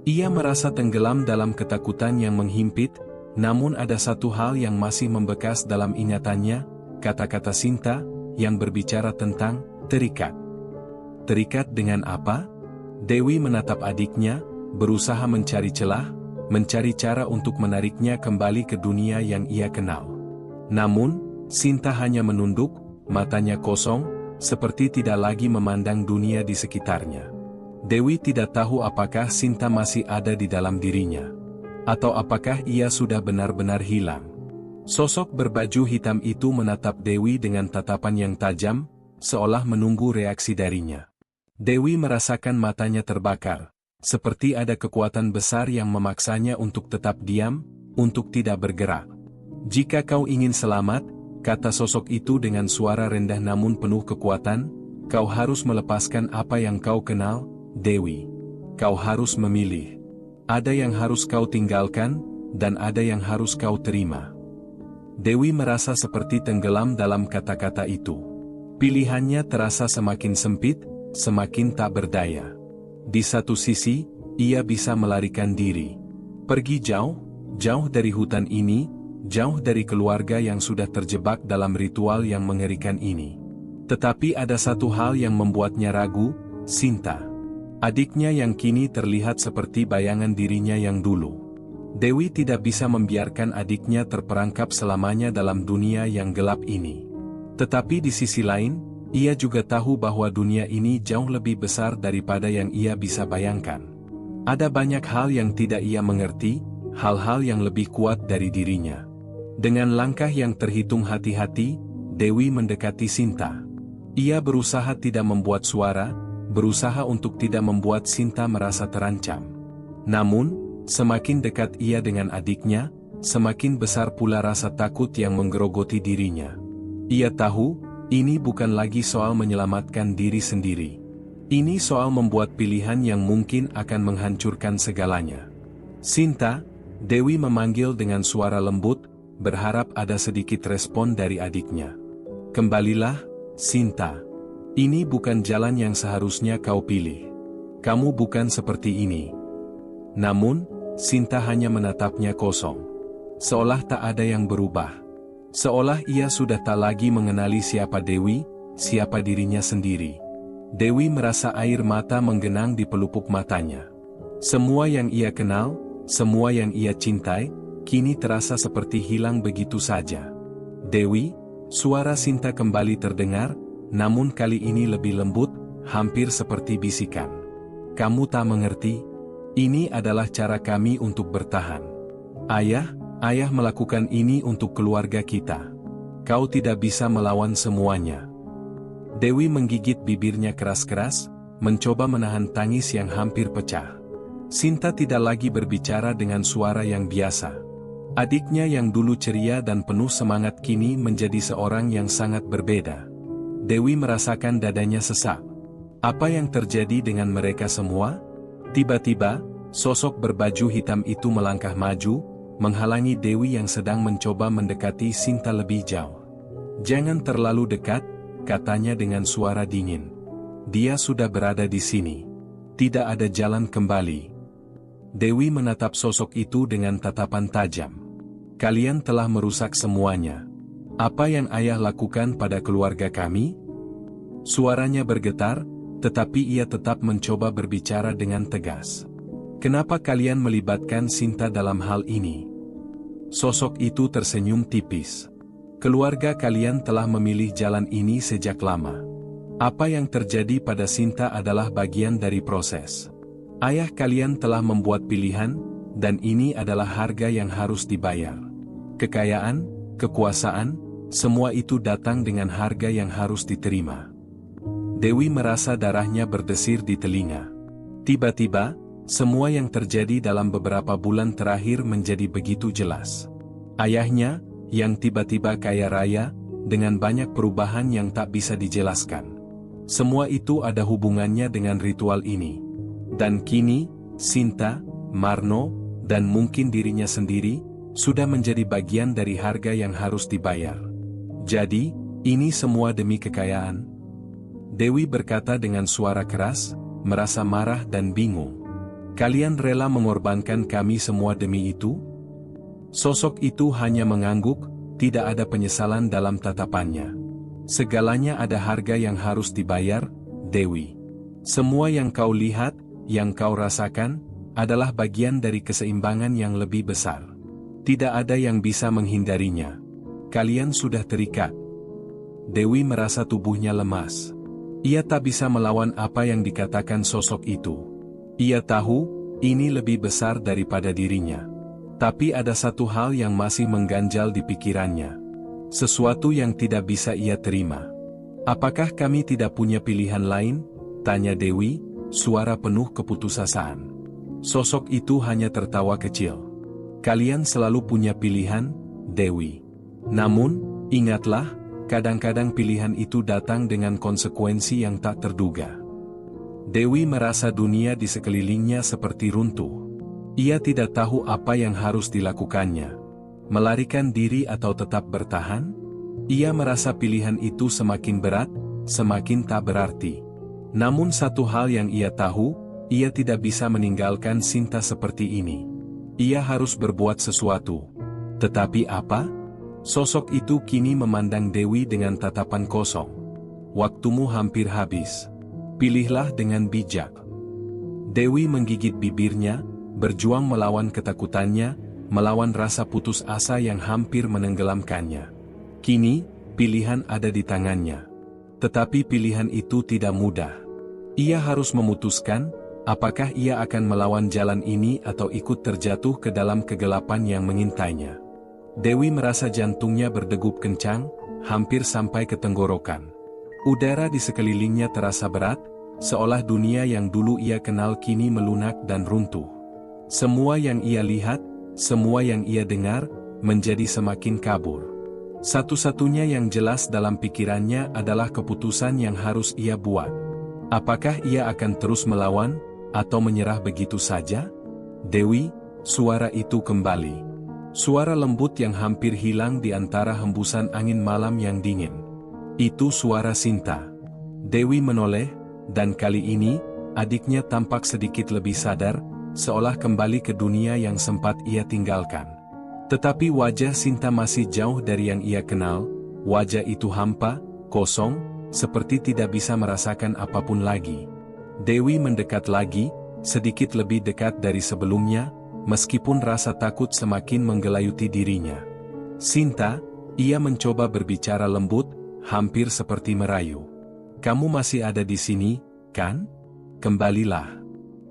A: Ia merasa tenggelam dalam ketakutan yang menghimpit, namun ada satu hal yang masih membekas dalam ingatannya, kata-kata Sinta, yang berbicara tentang terikat. Terikat dengan apa? Dewi menatap adiknya, berusaha mencari celah, mencari cara untuk menariknya kembali ke dunia yang ia kenal. Namun, Sinta hanya menunduk, matanya kosong, seperti tidak lagi memandang dunia di sekitarnya. Dewi tidak tahu apakah Sinta masih ada di dalam dirinya, atau apakah ia sudah benar-benar hilang. Sosok berbaju hitam itu menatap Dewi dengan tatapan yang tajam, seolah menunggu reaksi darinya. Dewi merasakan matanya terbakar, seperti ada kekuatan besar yang memaksanya untuk tetap diam, untuk tidak bergerak. "Jika kau ingin selamat," kata sosok itu dengan suara rendah namun penuh kekuatan, "kau harus melepaskan apa yang kau kenal, Dewi. Kau harus memilih. Ada yang harus kau tinggalkan, dan ada yang harus kau terima." Dewi merasa seperti tenggelam dalam kata-kata itu. Pilihannya terasa semakin sempit, semakin tak berdaya. Di satu sisi, ia bisa melarikan diri. Pergi jauh, jauh dari hutan ini, jauh dari keluarga yang sudah terjebak dalam ritual yang mengerikan ini. Tetapi ada satu hal yang membuatnya ragu, Sinta. Adiknya yang kini terlihat seperti bayangan dirinya yang dulu. Dewi tidak bisa membiarkan adiknya terperangkap selamanya dalam dunia yang gelap ini. Tetapi di sisi lain, ia juga tahu bahwa dunia ini jauh lebih besar daripada yang ia bisa bayangkan. Ada banyak hal yang tidak ia mengerti, hal-hal yang lebih kuat dari dirinya. Dengan langkah yang terhitung hati-hati, Dewi mendekati Sinta. Ia berusaha tidak membuat suara, berusaha untuk tidak membuat Sinta merasa terancam. Namun, semakin dekat ia dengan adiknya, semakin besar pula rasa takut yang menggerogoti dirinya. Ia tahu, ini bukan lagi soal menyelamatkan diri sendiri. Ini soal membuat pilihan yang mungkin akan menghancurkan segalanya. "Sinta," Dewi memanggil dengan suara lembut, berharap ada sedikit respon dari adiknya. "Kembalilah, Sinta. Ini bukan jalan yang seharusnya kau pilih. Kamu bukan seperti ini." Namun, Sinta hanya menatapnya kosong. Seolah tak ada yang berubah. Seolah ia sudah tak lagi mengenali siapa Dewi, siapa dirinya sendiri. Dewi merasa air mata menggenang di pelupuk matanya. Semua yang ia kenal, semua yang ia cintai, kini terasa seperti hilang begitu saja. "Dewi," suara Sinta kembali terdengar, namun kali ini lebih lembut, hampir seperti bisikan. "Kamu tak mengerti? Ini adalah cara kami untuk bertahan. Ayah melakukan ini untuk keluarga kita. Kau tidak bisa melawan semuanya." Dewi menggigit bibirnya keras-keras, mencoba menahan tangis yang hampir pecah. Sinta tidak lagi berbicara dengan suara yang biasa. Adiknya yang dulu ceria dan penuh semangat kini menjadi seorang yang sangat berbeda. Dewi merasakan dadanya sesak. Apa yang terjadi dengan mereka semua? Tiba-tiba, sosok berbaju hitam itu melangkah maju, menghalangi Dewi yang sedang mencoba mendekati Sinta lebih jauh. "Jangan terlalu dekat," katanya dengan suara dingin. "Dia sudah berada di sini. Tidak ada jalan kembali." Dewi menatap sosok itu dengan tatapan tajam. "Kalian telah merusak semuanya. Apa yang ayah lakukan pada keluarga kami?" Suaranya bergetar, tetapi ia tetap mencoba berbicara dengan tegas. "Kenapa kalian melibatkan Sinta dalam hal ini?" Sosok itu tersenyum tipis. "Keluarga kalian telah memilih jalan ini sejak lama. Apa yang terjadi pada Sinta adalah bagian dari proses. Ayah kalian telah membuat pilihan, dan ini adalah harga yang harus dibayar. Kekayaan, kekuasaan, semua itu datang dengan harga yang harus diterima." Dewi merasa darahnya berdesir di telinga. Tiba-tiba, semua yang terjadi dalam beberapa bulan terakhir menjadi begitu jelas. Ayahnya, yang tiba-tiba kaya raya, dengan banyak perubahan yang tak bisa dijelaskan. Semua itu ada hubungannya dengan ritual ini. Dan kini, Sinta, Marno, dan mungkin dirinya sendiri, sudah menjadi bagian dari harga yang harus dibayar. Jadi, ini semua demi kekayaan. Dewi berkata dengan suara keras, merasa marah dan bingung. Kalian rela mengorbankan kami semua demi itu? Sosok itu hanya mengangguk, tidak ada penyesalan dalam tatapannya. Segalanya ada harga yang harus dibayar, Dewi. Semua yang kau lihat, yang kau rasakan, adalah bagian dari keseimbangan yang lebih besar. Tidak ada yang bisa menghindarinya. Kalian sudah terikat. Dewi merasa tubuhnya lemas. Ia tak bisa melawan apa yang dikatakan sosok itu. Ia tahu, ini lebih besar daripada dirinya. Tapi ada satu hal yang masih mengganjal di pikirannya. Sesuatu yang tidak bisa ia terima. Apakah kami tidak punya pilihan lain? Tanya Dewi, suara penuh keputusasaan. Sosok itu hanya tertawa kecil. Kalian selalu punya pilihan, Dewi. Namun, ingatlah, kadang-kadang pilihan itu datang dengan konsekuensi yang tak terduga. Dewi merasa dunia di sekelilingnya seperti runtuh. Ia tidak tahu apa yang harus dilakukannya. Melarikan diri atau tetap bertahan? Ia merasa pilihan itu semakin berat, semakin tak berarti. Namun satu hal yang ia tahu, ia tidak bisa meninggalkan Sinta seperti ini. Ia harus berbuat sesuatu. Tetapi apa? Sosok itu kini memandang Dewi dengan tatapan kosong. Waktumu hampir habis. Pilihlah dengan bijak. Dewi menggigit bibirnya, berjuang melawan ketakutannya, melawan rasa putus asa yang hampir menenggelamkannya. Kini, pilihan ada di tangannya. Tetapi pilihan itu tidak mudah. Ia harus memutuskan, apakah ia akan melawan jalan ini atau ikut terjatuh ke dalam kegelapan yang mengintainya. Dewi merasa jantungnya berdegup kencang, hampir sampai ke tenggorokan. Udara di sekelilingnya terasa berat, seolah dunia yang dulu ia kenal kini melunak dan runtuh. Semua yang ia lihat, semua yang ia dengar, menjadi semakin kabur. Satu-satunya yang jelas dalam pikirannya adalah keputusan yang harus ia buat. Apakah ia akan terus melawan, atau menyerah begitu saja? Dewi, suara itu kembali. Suara lembut yang hampir hilang di antara hembusan angin malam yang dingin. Itu suara Sinta. Dewi menoleh, dan kali ini, adiknya tampak sedikit lebih sadar, seolah kembali ke dunia yang sempat ia tinggalkan. Tetapi wajah Sinta masih jauh dari yang ia kenal, wajah itu hampa, kosong, seperti tidak bisa merasakan apapun lagi. Dewi mendekat lagi, sedikit lebih dekat dari sebelumnya, meskipun rasa takut semakin menggelayuti dirinya. Sinta, ia mencoba berbicara lembut, hampir seperti merayu. Kamu masih ada di sini, kan? Kembalilah.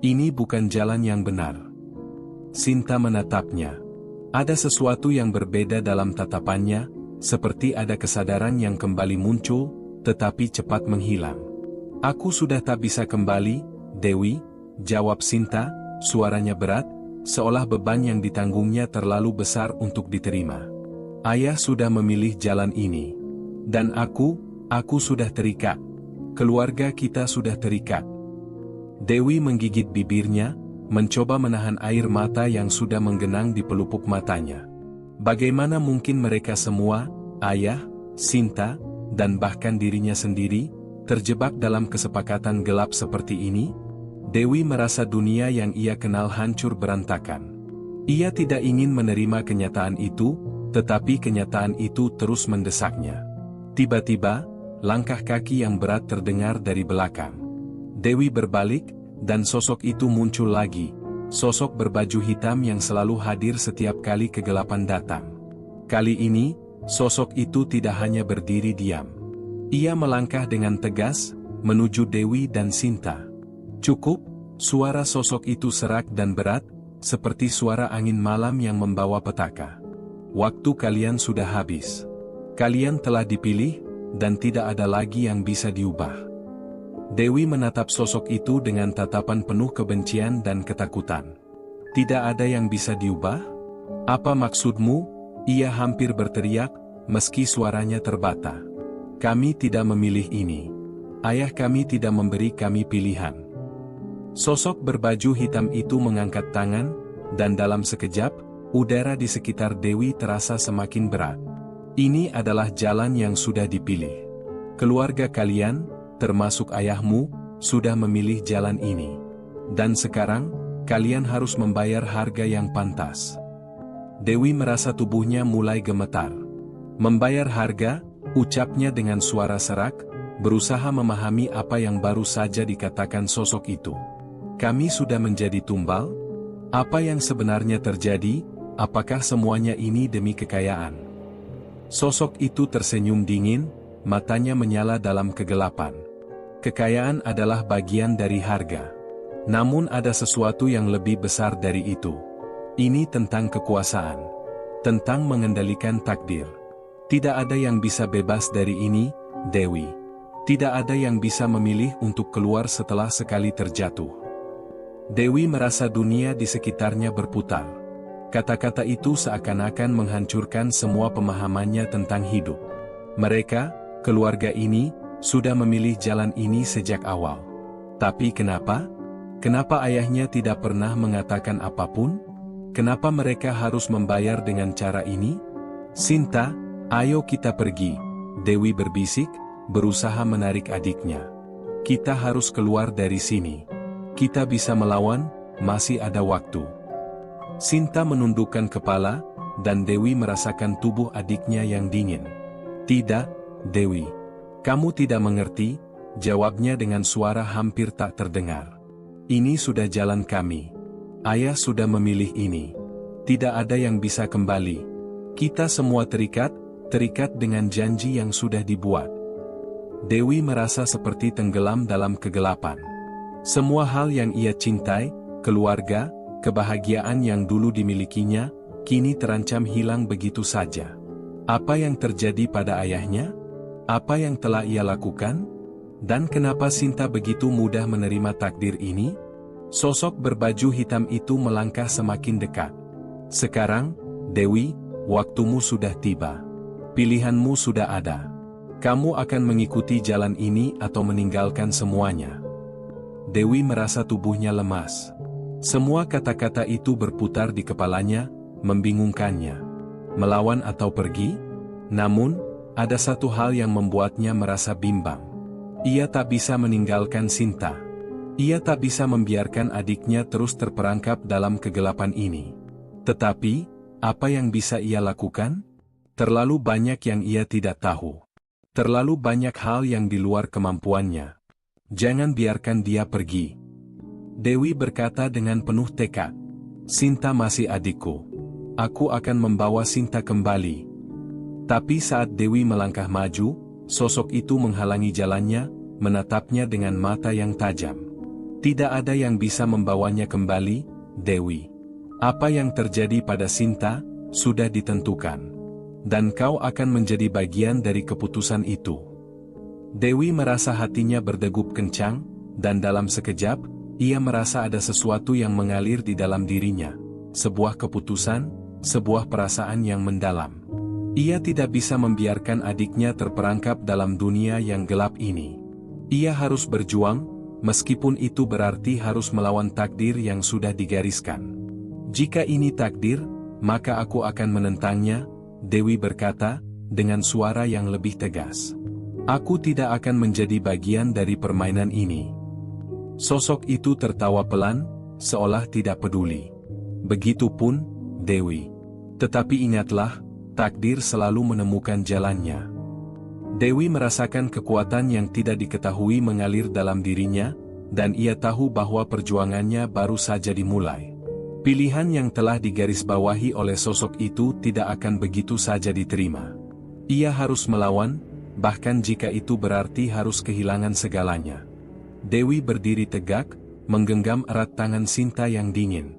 A: Ini bukan jalan yang benar. Sinta menatapnya. Ada sesuatu yang berbeda dalam tatapannya, seperti ada kesadaran yang kembali muncul, tetapi cepat menghilang. Aku sudah tak bisa kembali, Dewi, jawab Sinta, suaranya berat, seolah beban yang ditanggungnya terlalu besar untuk diterima. Ayah sudah memilih jalan ini. Dan aku sudah terikat. Keluarga kita sudah terikat. Dewi menggigit bibirnya, mencoba menahan air mata yang sudah menggenang di pelupuk matanya. Bagaimana mungkin mereka semua, ayah, Sinta, dan bahkan dirinya sendiri, terjebak dalam kesepakatan gelap seperti ini? Dewi merasa dunia yang ia kenal hancur berantakan. Ia tidak ingin menerima kenyataan itu, tetapi kenyataan itu terus mendesaknya. Tiba-tiba, langkah kaki yang berat terdengar dari belakang. Dewi berbalik, dan sosok itu muncul lagi, sosok berbaju hitam yang selalu hadir setiap kali kegelapan datang. Kali ini, sosok itu tidak hanya berdiri diam. Ia melangkah dengan tegas, menuju Dewi dan Sinta. Cukup, suara sosok itu serak dan berat, seperti suara angin malam yang membawa petaka. Waktu kalian sudah habis. Kalian telah dipilih, dan tidak ada lagi yang bisa diubah. Dewi menatap sosok itu dengan tatapan penuh kebencian dan ketakutan. Tidak ada yang bisa diubah? Apa maksudmu? Ia hampir berteriak, meski suaranya terbata. Kami tidak memilih ini. Ayah kami tidak memberi kami pilihan. Sosok berbaju hitam itu mengangkat tangan, dan dalam sekejap, udara di sekitar Dewi terasa semakin berat. Ini adalah jalan yang sudah dipilih. Keluarga kalian, termasuk ayahmu, sudah memilih jalan ini. Dan sekarang, kalian harus membayar harga yang pantas. Dewi merasa tubuhnya mulai gemetar. Membayar harga, ucapnya dengan suara serak, berusaha memahami apa yang baru saja dikatakan sosok itu. Kami sudah menjadi tumbal? Apa yang sebenarnya terjadi? Apakah semuanya ini demi kekayaan? Sosok itu tersenyum dingin, matanya menyala dalam kegelapan. Kekayaan adalah bagian dari harga. Namun ada sesuatu yang lebih besar dari itu. Ini tentang kekuasaan. Tentang mengendalikan takdir. Tidak ada yang bisa bebas dari ini, Dewi. Tidak ada yang bisa memilih untuk keluar setelah sekali terjatuh. Dewi merasa dunia di sekitarnya berputar. Kata-kata itu seakan-akan menghancurkan semua pemahamannya tentang hidup. Mereka, keluarga ini, sudah memilih jalan ini sejak awal. Tapi kenapa? Kenapa ayahnya tidak pernah mengatakan apapun? Kenapa mereka harus membayar dengan cara ini? Sinta, ayo kita pergi, Dewi berbisik, berusaha menarik adiknya. Kita harus keluar dari sini. Kita bisa melawan, masih ada waktu. Sinta menundukkan kepala, dan Dewi merasakan tubuh adiknya yang dingin. Tidak, Dewi. Kamu tidak mengerti, jawabnya dengan suara hampir tak terdengar. Ini sudah jalan kami. Ayah sudah memilih ini. Tidak ada yang bisa kembali. Kita semua terikat dengan janji yang sudah dibuat. Dewi merasa seperti tenggelam dalam kegelapan. Semua hal yang ia cintai, keluarga, kebahagiaan yang dulu dimilikinya, kini terancam hilang begitu saja. Apa yang terjadi pada ayahnya? Apa yang telah ia lakukan? Dan kenapa Sinta begitu mudah menerima takdir ini? Sosok berbaju hitam itu melangkah semakin dekat. Sekarang, Dewi, waktumu sudah tiba. Pilihanmu sudah ada. Kamu akan mengikuti jalan ini atau meninggalkan semuanya. Dewi merasa tubuhnya lemas. Semua kata-kata itu berputar di kepalanya, membingungkannya. Melawan atau pergi? Namun, ada satu hal yang membuatnya merasa bimbang. Ia tak bisa meninggalkan Sinta. Ia tak bisa membiarkan adiknya terus terperangkap dalam kegelapan ini. Tetapi, apa yang bisa ia lakukan? Terlalu banyak yang ia tidak tahu. Terlalu banyak hal yang di luar kemampuannya. Jangan biarkan dia pergi. Dewi berkata dengan penuh tekad. Sinta masih adikku. Aku akan membawa Sinta kembali. Tapi saat Dewi melangkah maju, sosok itu menghalangi jalannya, menatapnya dengan mata yang tajam. Tidak ada yang bisa membawanya kembali, Dewi. Apa yang terjadi pada Sinta, sudah ditentukan. Dan kau akan menjadi bagian dari keputusan itu. Dewi merasa hatinya berdegup kencang, dan dalam sekejap, ia merasa ada sesuatu yang mengalir di dalam dirinya. Sebuah keputusan, sebuah perasaan yang mendalam. Ia tidak bisa membiarkan adiknya terperangkap dalam dunia yang gelap ini. Ia harus berjuang, meskipun itu berarti harus melawan takdir yang sudah digariskan. Jika ini takdir, maka aku akan menentangnya, Dewi berkata, dengan suara yang lebih tegas. Aku tidak akan menjadi bagian dari permainan ini. Sosok itu tertawa pelan, seolah tidak peduli. Begitupun, Dewi. Tetapi ingatlah, takdir selalu menemukan jalannya. Dewi merasakan kekuatan yang tidak diketahui mengalir dalam dirinya, dan ia tahu bahwa perjuangannya baru saja dimulai. Pilihan yang telah digarisbawahi oleh sosok itu tidak akan begitu saja diterima. Ia harus melawan, bahkan jika itu berarti harus kehilangan segalanya. Dewi berdiri tegak, menggenggam erat tangan Sinta yang dingin.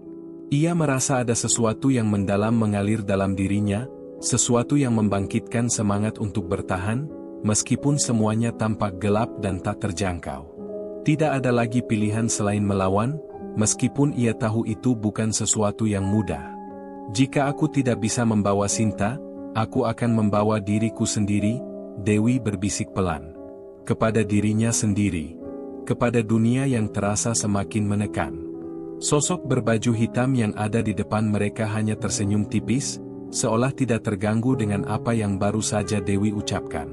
A: Ia merasa ada sesuatu yang mendalam mengalir dalam dirinya, sesuatu yang membangkitkan semangat untuk bertahan, meskipun semuanya tampak gelap dan tak terjangkau. Tidak ada lagi pilihan selain melawan, meskipun ia tahu itu bukan sesuatu yang mudah. Jika aku tidak bisa membawa Sinta, aku akan membawa diriku sendiri, Dewi berbisik pelan. Kepada dirinya sendiri. Kepada dunia yang terasa semakin menekan. Sosok berbaju hitam yang ada di depan mereka hanya tersenyum tipis, seolah tidak terganggu dengan apa yang baru saja Dewi ucapkan.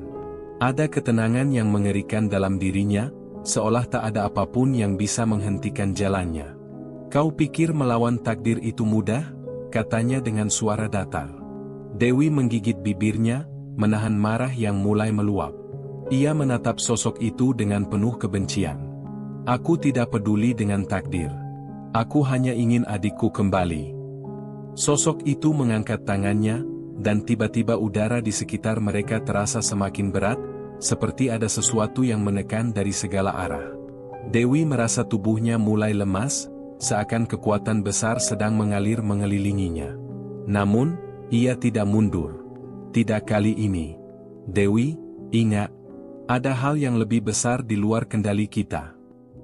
A: Ada ketenangan yang mengerikan dalam dirinya, seolah tak ada apapun yang bisa menghentikan jalannya. "Kau pikir melawan takdir itu mudah?" katanya dengan suara datar. Dewi menggigit bibirnya, menahan marah yang mulai meluap. Ia menatap sosok itu dengan penuh kebencian. "Aku tidak peduli dengan takdir. Aku hanya ingin adikku kembali." Sosok itu mengangkat tangannya, dan tiba-tiba udara di sekitar mereka terasa semakin berat, seperti ada sesuatu yang menekan dari segala arah. Dewi merasa tubuhnya mulai lemas, seakan kekuatan besar sedang mengalir mengelilinginya. Namun, ia tidak mundur. "Tidak kali ini. Dewi, ingat, ada hal yang lebih besar di luar kendali kita.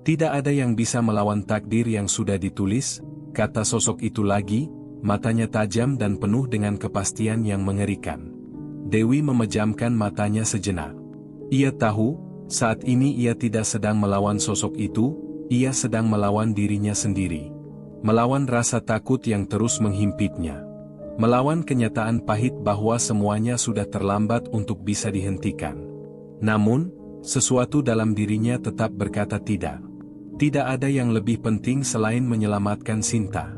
A: Tidak ada yang bisa melawan takdir yang sudah ditulis," kata sosok itu lagi, matanya tajam dan penuh dengan kepastian yang mengerikan. Dewi memejamkan matanya sejenak. Ia tahu, saat ini ia tidak sedang melawan sosok itu, ia sedang melawan dirinya sendiri. Melawan rasa takut yang terus menghimpitnya. Melawan kenyataan pahit bahwa semuanya sudah terlambat untuk bisa dihentikan. Namun, sesuatu dalam dirinya tetap berkata tidak. Tidak ada yang lebih penting selain menyelamatkan Sinta.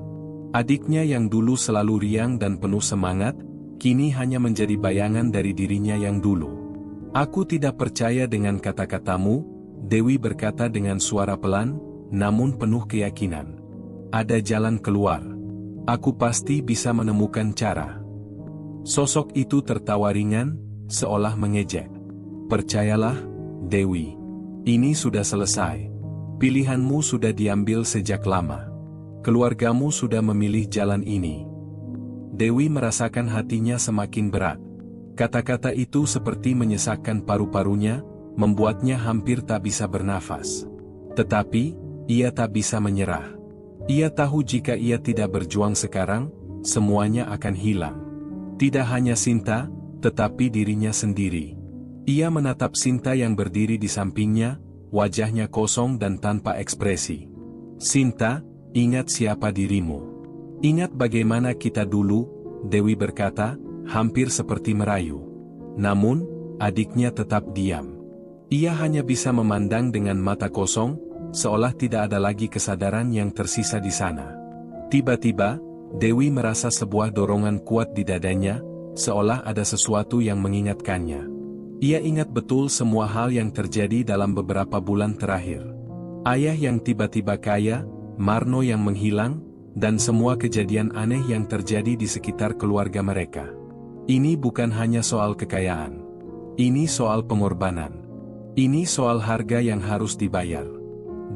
A: Adiknya yang dulu selalu riang dan penuh semangat, kini hanya menjadi bayangan dari dirinya yang dulu. "Aku tidak percaya dengan kata-katamu," Dewi berkata dengan suara pelan, namun penuh keyakinan. "Ada jalan keluar. Aku pasti bisa menemukan cara." Sosok itu tertawa ringan, seolah mengejek. "Percayalah, Dewi. Ini sudah selesai. Pilihanmu sudah diambil sejak lama. Keluargamu sudah memilih jalan ini." Dewi merasakan hatinya semakin berat. Kata-kata itu seperti menyesakkan paru-parunya, membuatnya hampir tak bisa bernafas. Tetapi, ia tak bisa menyerah. Ia tahu jika ia tidak berjuang sekarang, semuanya akan hilang. Tidak hanya Sinta, tetapi dirinya sendiri. Ia menatap Sinta yang berdiri di sampingnya, wajahnya kosong dan tanpa ekspresi. "Sinta, ingat siapa dirimu. Ingat bagaimana kita dulu," Dewi berkata, hampir seperti merayu. Namun, adiknya tetap diam. Ia hanya bisa memandang dengan mata kosong, seolah tidak ada lagi kesadaran yang tersisa di sana. Tiba-tiba, Dewi merasa sebuah dorongan kuat di dadanya, seolah ada sesuatu yang mengingatkannya. Ia ingat betul semua hal yang terjadi dalam beberapa bulan terakhir. Ayah yang tiba-tiba kaya, Marno yang menghilang, dan semua kejadian aneh yang terjadi di sekitar keluarga mereka. Ini bukan hanya soal kekayaan. Ini soal pengorbanan. Ini soal harga yang harus dibayar.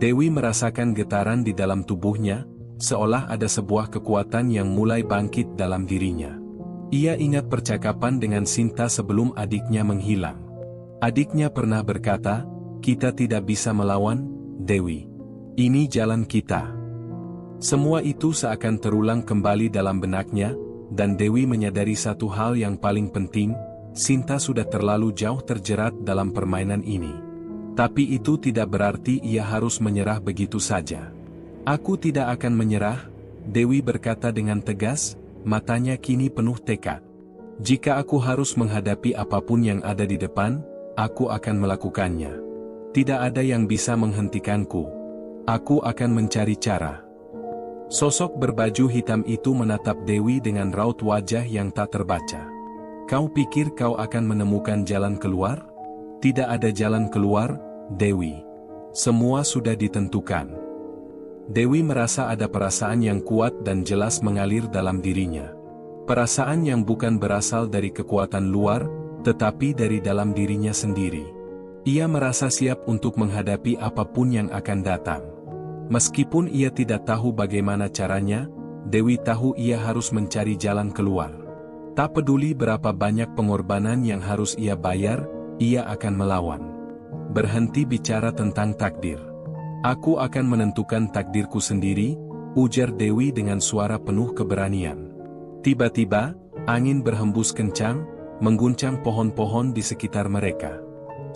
A: Dewi merasakan getaran di dalam tubuhnya, seolah ada sebuah kekuatan yang mulai bangkit dalam dirinya. Ia ingat percakapan dengan Sinta sebelum adiknya menghilang. Adiknya pernah berkata, "Kita tidak bisa melawan, Dewi. Ini jalan kita." Semua itu seakan terulang kembali dalam benaknya, dan Dewi menyadari satu hal yang paling penting, Sinta sudah terlalu jauh terjerat dalam permainan ini. Tapi itu tidak berarti ia harus menyerah begitu saja. "Aku tidak akan menyerah," Dewi berkata dengan tegas, matanya kini penuh tekad. "Jika aku harus menghadapi apapun yang ada di depan, aku akan melakukannya. Tidak ada yang bisa menghentikanku. Aku akan mencari cara." Sosok berbaju hitam itu menatap Dewi dengan raut wajah yang tak terbaca. "Kau pikir kau akan menemukan jalan keluar? Tidak ada jalan keluar, Dewi. Semua sudah ditentukan." Dewi merasa ada perasaan yang kuat dan jelas mengalir dalam dirinya. Perasaan yang bukan berasal dari kekuatan luar, tetapi dari dalam dirinya sendiri. Ia merasa siap untuk menghadapi apapun yang akan datang. Meskipun ia tidak tahu bagaimana caranya, Dewi tahu ia harus mencari jalan keluar. Tak peduli berapa banyak pengorbanan yang harus ia bayar, ia akan melawan. "Berhenti bicara tentang takdir. Aku akan menentukan takdirku sendiri," ujar Dewi dengan suara penuh keberanian. Tiba-tiba, angin berhembus kencang, mengguncang pohon-pohon di sekitar mereka.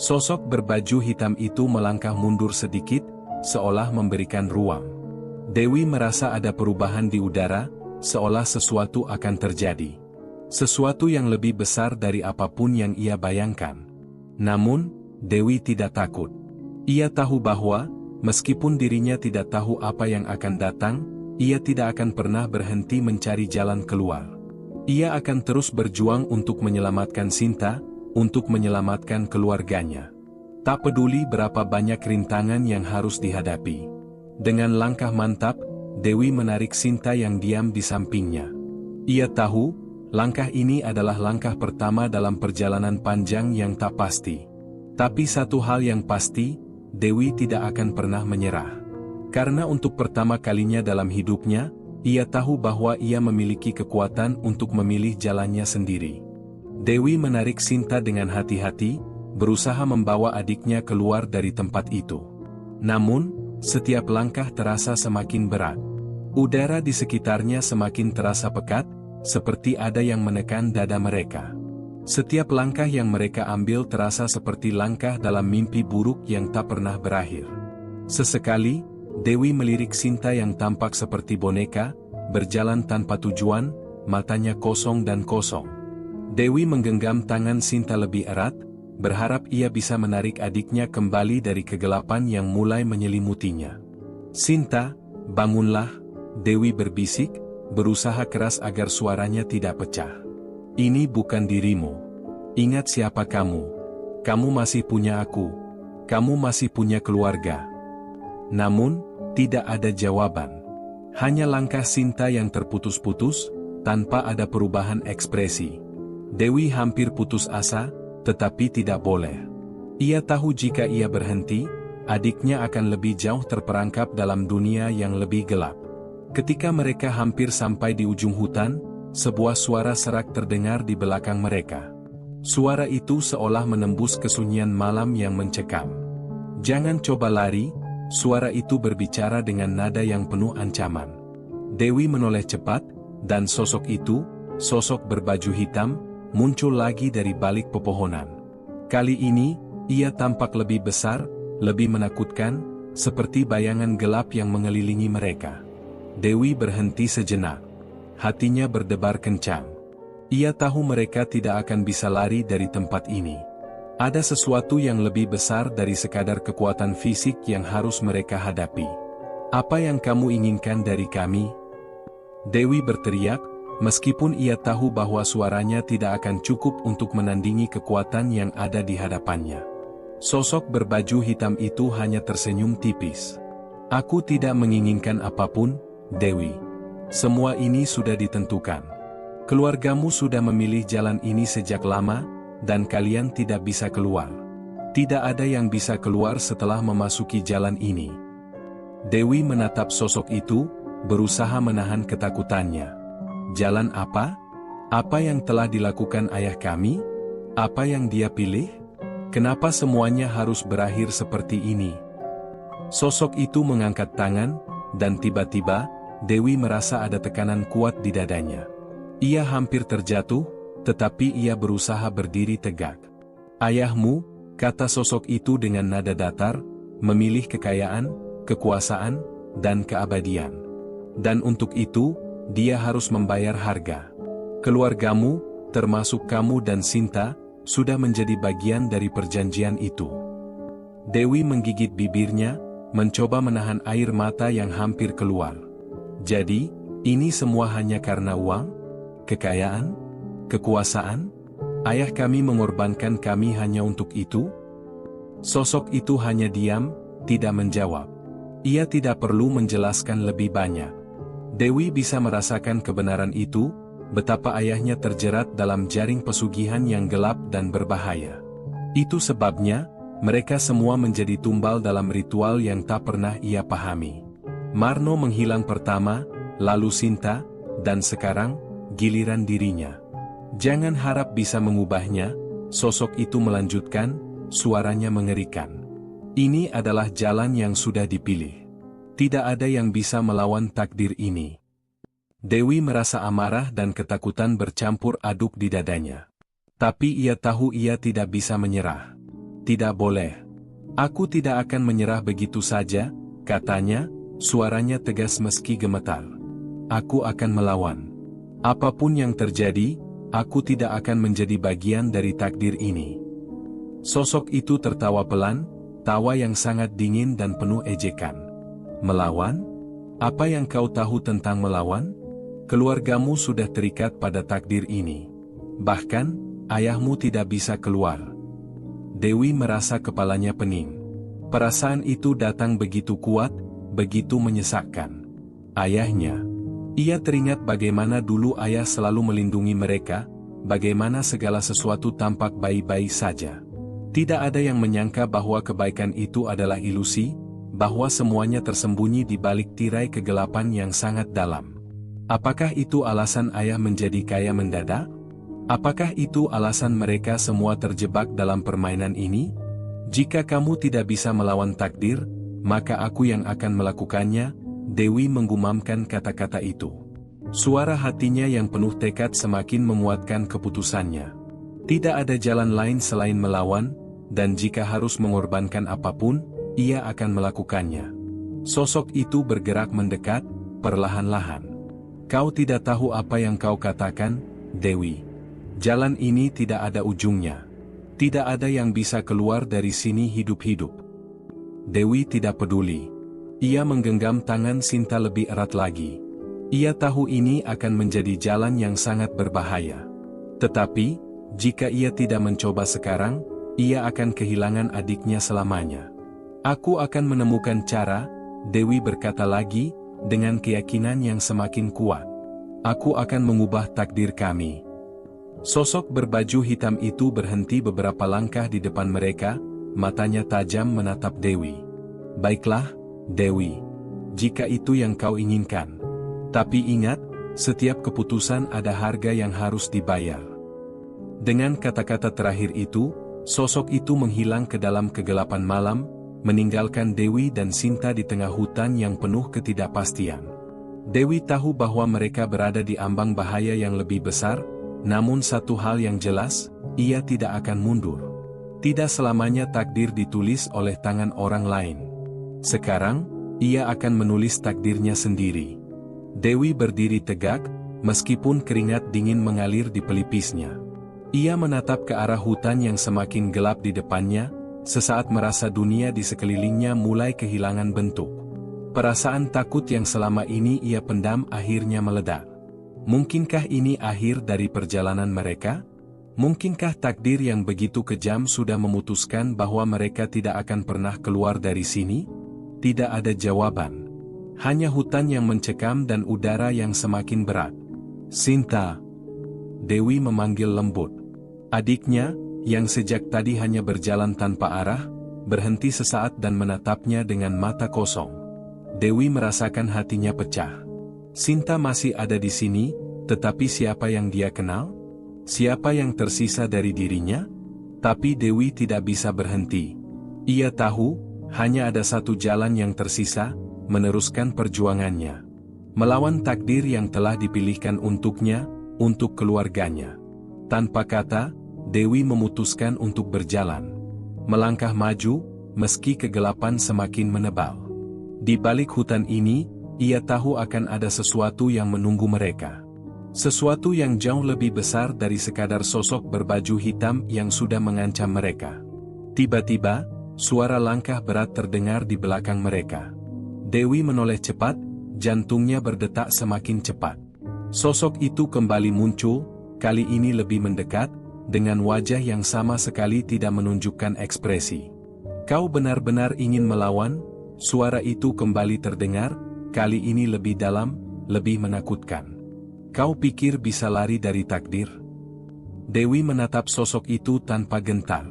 A: Sosok berbaju hitam itu melangkah mundur sedikit, seolah memberikan ruang. Dewi merasa ada perubahan di udara, seolah sesuatu akan terjadi. Sesuatu yang lebih besar dari apapun yang ia bayangkan. Namun, Dewi tidak takut. Ia tahu bahwa, meskipun dirinya tidak tahu apa yang akan datang, ia tidak akan pernah berhenti mencari jalan keluar. Ia akan terus berjuang untuk menyelamatkan Sinta, untuk menyelamatkan keluarganya. Tak peduli berapa banyak rintangan yang harus dihadapi. Dengan langkah mantap, Dewi menarik Sinta yang diam di sampingnya. Ia tahu, langkah ini adalah langkah pertama dalam perjalanan panjang yang tak pasti. Tapi satu hal yang pasti, Dewi tidak akan pernah menyerah. Karena untuk pertama kalinya dalam hidupnya, ia tahu bahwa ia memiliki kekuatan untuk memilih jalannya sendiri. Dewi menarik Sinta dengan hati-hati, berusaha membawa adiknya keluar dari tempat itu. Namun, setiap langkah terasa semakin berat. Udara di sekitarnya semakin terasa pekat, seperti ada yang menekan dada mereka. Setiap langkah yang mereka ambil terasa seperti langkah dalam mimpi buruk yang tak pernah berakhir. Sesekali, Dewi melirik Sinta yang tampak seperti boneka, berjalan tanpa tujuan, matanya kosong dan kosong. Dewi menggenggam tangan Sinta lebih erat, berharap ia bisa menarik adiknya kembali dari kegelapan yang mulai menyelimutinya. "Sinta, bangunlah," Dewi berbisik, berusaha keras agar suaranya tidak pecah. "Ini bukan dirimu. Ingat siapa kamu. Kamu masih punya aku. Kamu masih punya keluarga." Namun, tidak ada jawaban. Hanya langkah Sinta yang terputus-putus, tanpa ada perubahan ekspresi. Dewi hampir putus asa, tetapi tidak boleh. Ia tahu jika ia berhenti, adiknya akan lebih jauh terperangkap dalam dunia yang lebih gelap. Ketika mereka hampir sampai di ujung hutan, sebuah suara serak terdengar di belakang mereka. Suara itu seolah menembus kesunyian malam yang mencekam. "Jangan coba lari," suara itu berbicara dengan nada yang penuh ancaman. Dewi menoleh cepat, dan sosok itu, sosok berbaju hitam, muncul lagi dari balik pepohonan. Kali ini, ia tampak lebih besar, lebih menakutkan, seperti bayangan gelap yang mengelilingi mereka. Dewi berhenti sejenak. Hatinya berdebar kencang. Ia tahu mereka tidak akan bisa lari dari tempat ini. Ada sesuatu yang lebih besar dari sekadar kekuatan fisik yang harus mereka hadapi. "Apa yang kamu inginkan dari kami?" Dewi berteriak, meskipun ia tahu bahwa suaranya tidak akan cukup untuk menandingi kekuatan yang ada di hadapannya. Sosok berbaju hitam itu hanya tersenyum tipis. "Aku tidak menginginkan apapun, Dewi. Semua ini sudah ditentukan. Keluargamu sudah memilih jalan ini sejak lama, dan kalian tidak bisa keluar. Tidak ada yang bisa keluar setelah memasuki jalan ini." Dewi menatap sosok itu, berusaha menahan ketakutannya. Jalan apa? Apa yang telah dilakukan ayah kami? Apa yang dia pilih? Kenapa semuanya harus berakhir seperti ini? Sosok itu mengangkat tangan, dan tiba-tiba, Dewi merasa ada tekanan kuat di dadanya. Ia hampir terjatuh, tetapi ia berusaha berdiri tegak. "Ayahmu," kata sosok itu dengan nada datar, "memilih kekayaan, kekuasaan, dan keabadian. Dan untuk itu, dia harus membayar harga. Keluargamu, termasuk kamu dan Sinta, sudah menjadi bagian dari perjanjian itu." Dewi menggigit bibirnya, mencoba menahan air mata yang hampir keluar. "Jadi, ini semua hanya karena uang? Kekayaan? Kekuasaan? Ayah kami mengorbankan kami hanya untuk itu?" Sosok itu hanya diam, tidak menjawab. Ia tidak perlu menjelaskan lebih banyak. Dewi bisa merasakan kebenaran itu, betapa ayahnya terjerat dalam jaring pesugihan yang gelap dan berbahaya. Itu sebabnya, mereka semua menjadi tumbal dalam ritual yang tak pernah ia pahami. Marno menghilang pertama, lalu Sinta, dan sekarang, giliran dirinya. "Jangan harap bisa mengubahnya," sosok itu melanjutkan, suaranya mengerikan. "Ini adalah jalan yang sudah dipilih. Tidak ada yang bisa melawan takdir ini." Dewi merasa amarah dan ketakutan bercampur aduk di dadanya. Tapi ia tahu ia tidak bisa menyerah. "Tidak boleh. Aku tidak akan menyerah begitu saja," katanya, suaranya tegas meski gemetar. "Aku akan melawan. Apapun yang terjadi, aku tidak akan menjadi bagian dari takdir ini." Sosok itu tertawa pelan, tawa yang sangat dingin dan penuh ejekan. Melawan? Apa yang kau tahu tentang melawan? Keluargamu sudah terikat pada takdir ini. Bahkan, ayahmu tidak bisa keluar. Dewi merasa kepalanya pening. Perasaan itu datang begitu kuat, begitu menyesakkan. Ayahnya. Ia teringat bagaimana dulu ayah selalu melindungi mereka, bagaimana segala sesuatu tampak baik-baik saja. Tidak ada yang menyangka bahwa kebaikan itu adalah ilusi, bahwa semuanya tersembunyi di balik tirai kegelapan yang sangat dalam. Apakah itu alasan ayah menjadi kaya mendadak? Apakah itu alasan mereka semua terjebak dalam permainan ini? Jika kamu tidak bisa melawan takdir, maka aku yang akan melakukannya. Dewi menggumamkan kata-kata itu. Suara hatinya yang penuh tekad semakin menguatkan keputusannya. Tidak ada jalan lain selain melawan, dan jika harus mengorbankan apapun, ia akan melakukannya. Sosok itu bergerak mendekat, perlahan-lahan. Kau tidak tahu apa yang kau katakan, Dewi. Jalan ini tidak ada ujungnya. Tidak ada yang bisa keluar dari sini hidup-hidup. Dewi tidak peduli. Ia menggenggam tangan Sinta lebih erat lagi. Ia tahu ini akan menjadi jalan yang sangat berbahaya. Tetapi, jika ia tidak mencoba sekarang, ia akan kehilangan adiknya selamanya. Aku akan menemukan cara, Dewi berkata lagi, dengan keyakinan yang semakin kuat. Aku akan mengubah takdir kami. Sosok berbaju hitam itu berhenti beberapa langkah di depan mereka, matanya tajam menatap Dewi. Baiklah, Dewi. Jika itu yang kau inginkan. Tapi ingat, setiap keputusan ada harga yang harus dibayar. Dengan kata-kata terakhir itu, sosok itu menghilang ke dalam kegelapan malam, meninggalkan Dewi dan Sinta di tengah hutan yang penuh ketidakpastian. Dewi tahu bahwa mereka berada di ambang bahaya yang lebih besar, namun satu hal yang jelas, ia tidak akan mundur. Tidak selamanya takdir ditulis oleh tangan orang lain. Sekarang, ia akan menulis takdirnya sendiri. Dewi berdiri tegak, meskipun keringat dingin mengalir di pelipisnya. Ia menatap ke arah hutan yang semakin gelap di depannya, sesaat merasa dunia di sekelilingnya mulai kehilangan bentuk. Perasaan takut yang selama ini ia pendam akhirnya meledak. Mungkinkah ini akhir dari perjalanan mereka? Mungkinkah takdir yang begitu kejam sudah memutuskan bahwa mereka tidak akan pernah keluar dari sini? Tidak ada jawaban. Hanya hutan yang mencekam dan udara yang semakin berat. Sinta. Dewi memanggil lembut. Adiknya, yang sejak tadi hanya berjalan tanpa arah, berhenti sesaat dan menatapnya dengan mata kosong. Dewi merasakan hatinya pecah. Sinta masih ada di sini, tetapi siapa yang dia kenal? Siapa yang tersisa dari dirinya? Tapi Dewi tidak bisa berhenti. Ia tahu, hanya ada satu jalan yang tersisa, meneruskan perjuangannya. Melawan takdir yang telah dipilihkan untuknya, untuk keluarganya. Tanpa kata, Dewi memutuskan untuk berjalan. Melangkah maju, meski kegelapan semakin menebal. Di balik hutan ini, ia tahu akan ada sesuatu yang menunggu mereka. Sesuatu yang jauh lebih besar dari sekadar sosok berbaju hitam yang sudah mengancam mereka. Tiba-tiba, suara langkah berat terdengar di belakang mereka. Dewi menoleh cepat, jantungnya berdetak semakin cepat. Sosok itu kembali muncul, kali ini lebih mendekat, dengan wajah yang sama sekali tidak menunjukkan ekspresi. Kau benar-benar ingin melawan? Suara itu kembali terdengar, kali ini lebih dalam, lebih menakutkan. Kau pikir bisa lari dari takdir? Dewi menatap sosok itu tanpa gentar.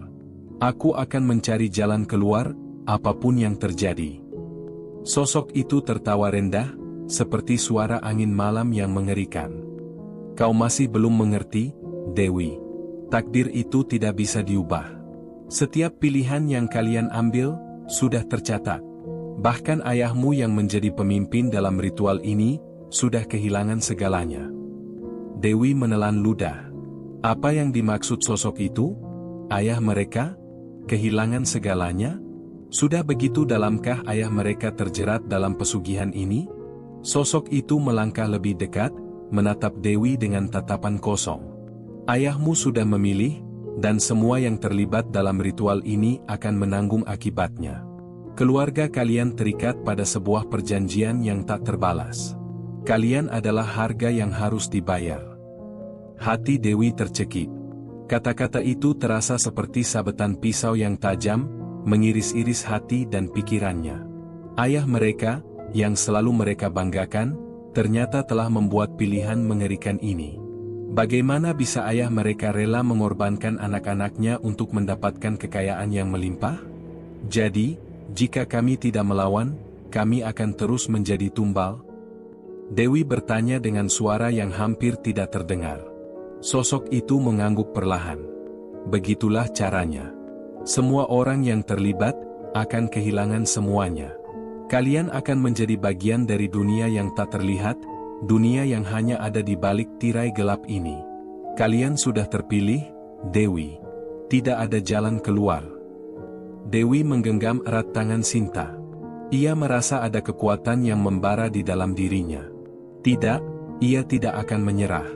A: Aku akan mencari jalan keluar, apapun yang terjadi. Sosok itu tertawa rendah, seperti suara angin malam yang mengerikan. Kau masih belum mengerti, Dewi. Takdir itu tidak bisa diubah. Setiap pilihan yang kalian ambil, sudah tercatat. Bahkan ayahmu yang menjadi pemimpin dalam ritual ini, sudah kehilangan segalanya. Dewi menelan ludah. Apa yang dimaksud sosok itu? Ayah mereka? Kehilangan segalanya? Sudah begitu dalamkah ayah mereka terjerat dalam pesugihan ini? Sosok itu melangkah lebih dekat, menatap Dewi dengan tatapan kosong. Ayahmu sudah memilih, dan semua yang terlibat dalam ritual ini akan menanggung akibatnya. Keluarga kalian terikat pada sebuah perjanjian yang tak terbalas. Kalian adalah harga yang harus dibayar. Hati Dewi tercekik. Kata-kata itu terasa seperti sabetan pisau yang tajam, mengiris-iris hati dan pikirannya. Ayah mereka, yang selalu mereka banggakan, ternyata telah membuat pilihan mengerikan ini. Bagaimana bisa ayah mereka rela mengorbankan anak-anaknya untuk mendapatkan kekayaan yang melimpah? Jadi, jika kami tidak melawan, kami akan terus menjadi tumbal? Dewi bertanya dengan suara yang hampir tidak terdengar. Sosok itu mengangguk perlahan. Begitulah caranya. Semua orang yang terlibat akan kehilangan semuanya. Kalian akan menjadi bagian dari dunia yang tak terlihat, dunia yang hanya ada di balik tirai gelap ini. Kalian sudah terpilih, Dewi. Tidak ada jalan keluar. Dewi menggenggam erat tangan Sinta. Ia merasa ada kekuatan yang membara di dalam dirinya. Tidak, ia tidak akan menyerah.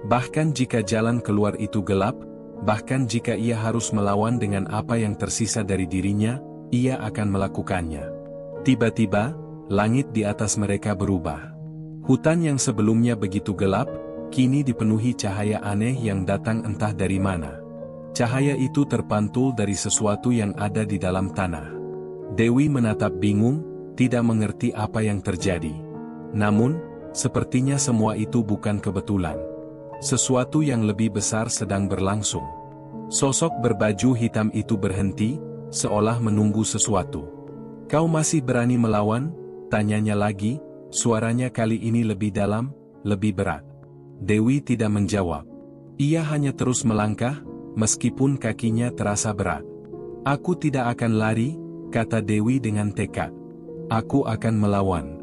A: Bahkan jika jalan keluar itu gelap, bahkan jika ia harus melawan dengan apa yang tersisa dari dirinya, ia akan melakukannya. Tiba-tiba, langit di atas mereka berubah. Hutan yang sebelumnya begitu gelap, kini dipenuhi cahaya aneh yang datang entah dari mana. Cahaya itu terpantul dari sesuatu yang ada di dalam tanah. Dewi menatap bingung, tidak mengerti apa yang terjadi. Namun, sepertinya semua itu bukan kebetulan. Sesuatu yang lebih besar sedang berlangsung. Sosok berbaju hitam itu berhenti, seolah menunggu sesuatu. "Kau masih berani melawan?" tanyanya lagi, suaranya kali ini lebih dalam, lebih berat. Dewi tidak menjawab. Ia hanya terus melangkah, meskipun kakinya terasa berat. "Aku tidak akan lari," kata Dewi dengan tekad. "Aku akan melawan."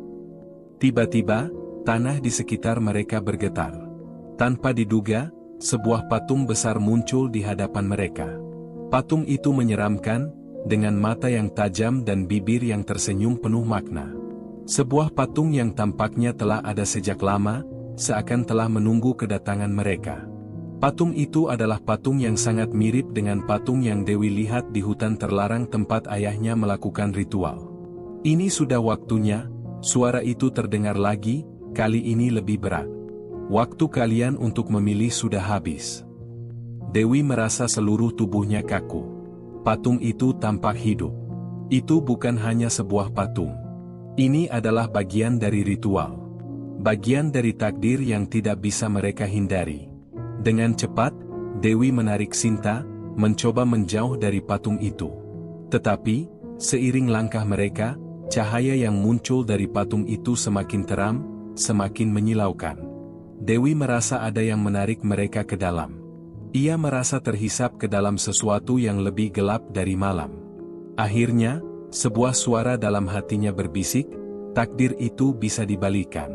A: Tiba-tiba, tanah di sekitar mereka bergetar. Tanpa diduga, sebuah patung besar muncul di hadapan mereka. Patung itu menyeramkan, dengan mata yang tajam dan bibir yang tersenyum penuh makna. Sebuah patung yang tampaknya telah ada sejak lama, seakan telah menunggu kedatangan mereka. Patung itu adalah patung yang sangat mirip dengan patung yang Dewi lihat di hutan terlarang tempat ayahnya melakukan ritual. "Ini sudah waktunya," suara itu terdengar lagi, kali ini lebih berat. "Waktu kalian untuk memilih sudah habis." Dewi merasa seluruh tubuhnya kaku. Patung itu tampak hidup. Itu bukan hanya sebuah patung. Ini adalah bagian dari ritual. Bagian dari takdir yang tidak bisa mereka hindari. Dengan cepat, Dewi menarik Sinta, mencoba menjauh dari patung itu. Tetapi, seiring langkah mereka, cahaya yang muncul dari patung itu semakin terang, semakin menyilaukan. Dewi merasa ada yang menarik mereka ke dalam. Ia merasa terhisap ke dalam sesuatu yang lebih gelap dari malam. Akhirnya, sebuah suara dalam hatinya berbisik, takdir itu bisa dibalikan.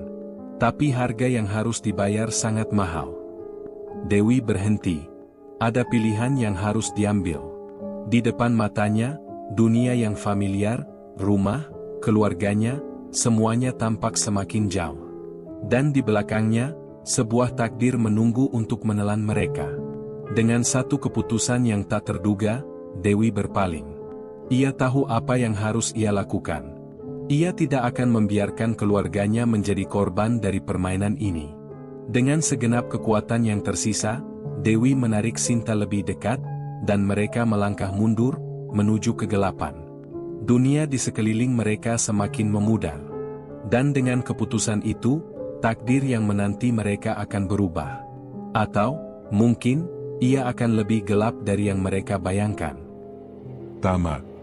A: Tapi harga yang harus dibayar sangat mahal. Dewi berhenti. Ada pilihan yang harus diambil. Di depan matanya, dunia yang familiar, rumah, keluarganya, semuanya tampak semakin jauh. Dan di belakangnya, sebuah takdir menunggu untuk menelan mereka. Dengan satu keputusan yang tak terduga, Dewi berpaling. Ia tahu apa yang harus ia lakukan. Ia tidak akan membiarkan keluarganya menjadi korban dari permainan ini. Dengan segenap kekuatan yang tersisa, Dewi menarik Sinta lebih dekat, dan mereka melangkah mundur, menuju kegelapan. Dunia di sekeliling mereka semakin memudar. Dan dengan keputusan itu, takdir yang menanti mereka akan berubah. Atau, mungkin, ia akan lebih gelap dari yang mereka bayangkan.
B: Tamat.